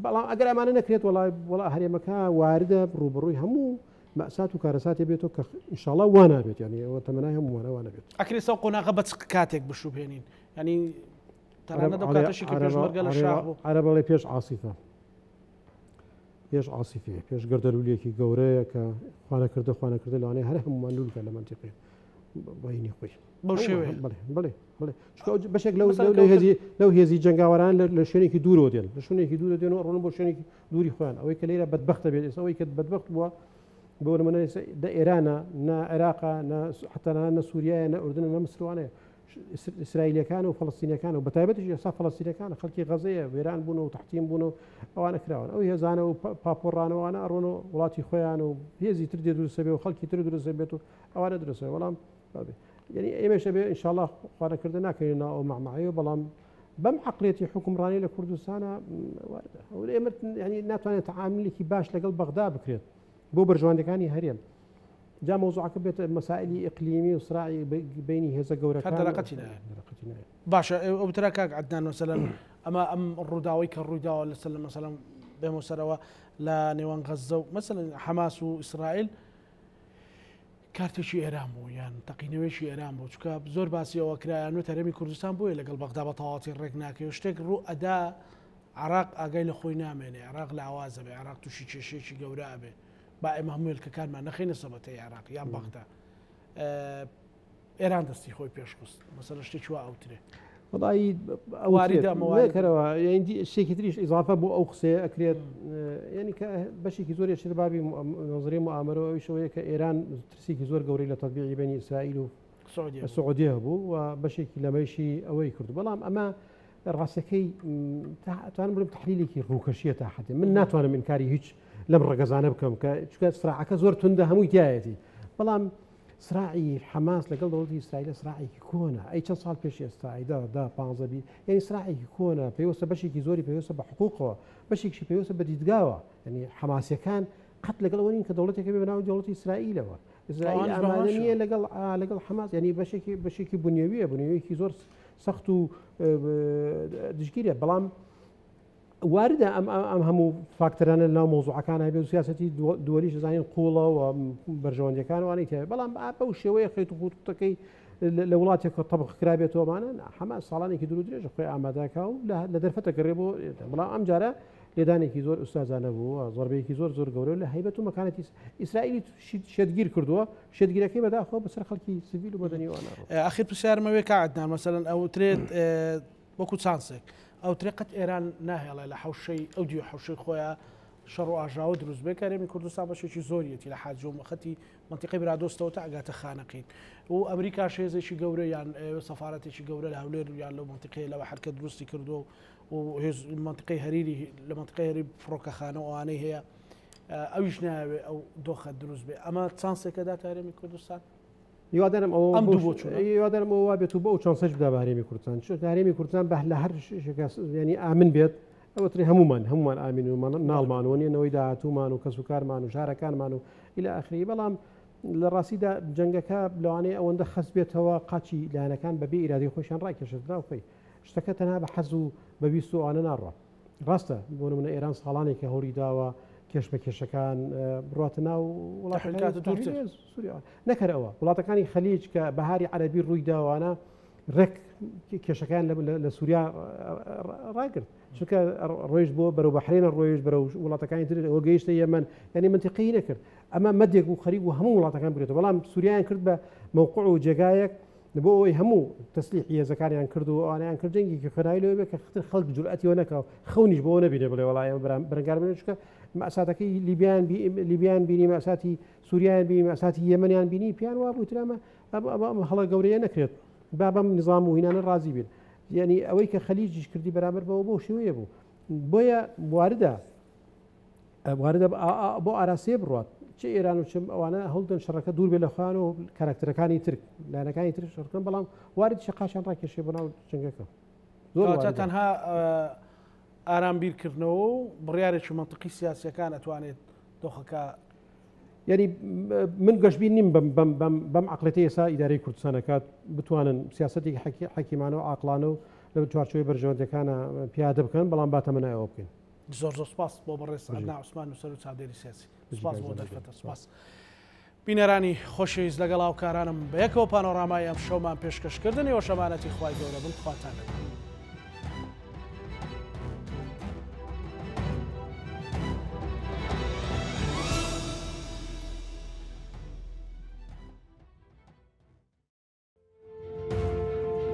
بەڵام ئەگەر ئەمانە نەکرێت وڵا هەرێمەکە واردە ڕوبڕووی هەموو مأساة وكارثات بيتو إن شاء الله وانا بيت يعني وتمناهم وانا بيت أكري سوقنا غبت كاتك بشوبينين يعني ترى أنا دو كاتشي كبيش مرجل الشعب عرب على بيش عاصفة بيش عاصفة بيش قردلوا لي كي جورة خوانا كرده لاني هرهم ما نقول كلام منطقي بيني خوي بوشوي بله بشك لو هزي جنگاوران لشوني كي دور ودين لشوني كي دور ودين ورون بوشوني دوري خوان أو كليلة بدبخت بيد أو بدبخت بقول من ده إيران نا عراق نا حتى نا سوريا نا أردن نا مصر وانا إسرائيل كانوا وفلسطين كانوا بتايبتش يصاب فلسطين كانوا خلكي غزية وإيران بونو وتحتيم بونو أو أنا كراون أو هي زانو بابوران وأنا أرونو ولاتي خويانو هي زي تردي درس بيه وخلكي تردي درس بيتو أو أنا درس ولا يعني أي شيء إن شاء الله خوانا كردنا كنا أو معي وبلام بم عقليتي حكم راني لكردستان واردة والأمر يعني ناتواني تعامل كي باش لقلب بغداد بكريت بو برجوان كاني هريم جاء موضوع كبيت مسائل إقليمي وصراعي بيني هذا جورة هذا رقتنا باشا وبتركك عدنان مثلا أم الرداوي كالرداء ولا سلم مثلا بمسروة لا نيوان غزة مثلا حماس وإسرائيل كارتشي إيرانبو يعني تقينويشي إيرانبو شكا زور باسي أو كرايان وترمي كردستان بوي لقل بغداد بطاطي الرقناكي وشتك رو أداء عراق أقايل خوينا مني عراق لعوازة عراق توشي شي جوراء به باقي مهمل كان ما نخين صبتي عراق يا بغداد إيران دستي خوي بيشخص مثلا شتي شو أوتري والله واردة موارد يعني دي الشيء كتريش إضافة بو أوخسة أكريت يعني بشي كزور شربابي نظرية مؤامرة أو شوية كإيران ترسي كزور قوري لتطبيع بين إسرائيل والسعودية بو وبشي لماشي أو يكرد بلام أما راسكي تعال بلم تحليلي كي روكشية أحد من ناتو أنا من كاري هيك لم رجزانه بكم كشكل صراع كزور تنده هم يجايتي بلام صراعي حماس لقل دولة إسرائيل صراعي كونا أي كم صار بيش إسرائيل دا بانزبي يعني صراعي كونا بيوسف بشي كزوري بيوسف بحقوقه بشي كشي بيوسف بديتجاوا يعني حماس كان قتل لقل ونين كدولة كبيرة بناو دولة إسرائيل إسرائيل أمانية لقل حماس يعني بشي كي بنيوية كزور سختو دشكيريا بلام واردة أم هم فاكتوران اللي موضوع كان هاي بسياسة دوليش زين قولة وبرجوان كانوا وأنا تي بلام بوش شوية خيط وخوط تكي لولاتك طبق كرابيته معنا حماس صالاني كدرو درج خوي أمادك أو لا لدرفة قريبه بلام أم جارة لداني كيزور أستاذ أنا بو ضربي كيزور زور قولة لا هيبته مكانة إسرائيل شدجير كردوه شدجير كي بدأ أخوه بس خلكي سيفيل ومدني وأنا أخير بسيار ما بيك عدنا مثلا أو تريد وكو تسانسك أو طريقة إيران ناهي على حوشي أوديو حوشي خويا شرو أجاو دروز بكريم كردستان باش شي زوريتي لحد جوم أختي منطقة برادوستا وتعقات خانقين وأمريكا شيء زي شي جوري يعني سفارتي شي جوري لهولير يعني لو منطقة لو حركة دروستي كردو وهي المنطقة هريري لمنطقة هريب فروكا خانة وأنا هي أوش ناوي أو دوخة دروز بي أما تسانسي كذا تهريم كردستان يوادرم أو يوادرم أو بيتوبة وشانسج بدا بهريمي كردستان شو هريمي كردستان بهلا هر يعني آمن بيت أو تري همومان آمن ومان نالمان وني نويدا تومان وكسوكار مان وشاركان مان إلى آخره بلام للرصيدة جنگك لواني أو ندخس بيت هوا قاتشي لأن كان ببي إرادي خوشان رأيك شدنا وفي اشتكتنا بحزو ببيستو أنا نارا راسته بقولوا من إيران صالاني كهوري داوا كيش بكيشكان برواتنا ولاحقات دورتر سوريا نكر أوا ولاتكاني خليج كبهاري عربي رويدا وأنا رك كيشكان لسوريا راقر شو كرويج بو برو بحرين الرويج برو ولاتكاني تري وجيش اليمن يعني منطقيين نكر أما مديك وخريج وهم ولاتكان بريتو والله سوريا كرد موقعه جايك نبوه يهمو تسليح يا زكاني عن كردو أنا عن كردنجي كخرايلو بك خلق جرأتي ونك خونيش بونا بيني بلا والله برنقار بينشك مأساتك ليبيان بيني مأساتي سوريان بيني مأساتي يمنيان بيني بيان وابو ترى ما هلا جوريا نكرت بابا نظام وهنا الرازي بين يعني أويك خليج كردي برامر بو شوية بو بويا واردة بو أراسي بروات چه إيران وشم وأنا هولدن شركة دور بالأخوانه كاركتر كاني ترك لأن كاني ترك شركة بلام وارد شقاشان راكي شيء بناو جنگك زور تنها آرام بير كرنو بريارة شو منطقي سياسية كانت وانت دوخك يعني من قشبين نيم بم عقلتي سا إداري كردستان كات بتوانن سياستي حكي معنا عقلانه لو تشارشوي برجون كان بيادب كان بلام باتمنى أوبكن زور سباس بو بريس عندنا عثمان وسلو سعديري سياسي سباس بو درفت سباس بینەرانی خۆشەویست لەگەڵ هاوکارانم بە یەکەوە پانۆڕامای ئەم شەومان پێشکەشکردنەوە شەمانەتی خوای گەورە بن خواتان لەگەڵ.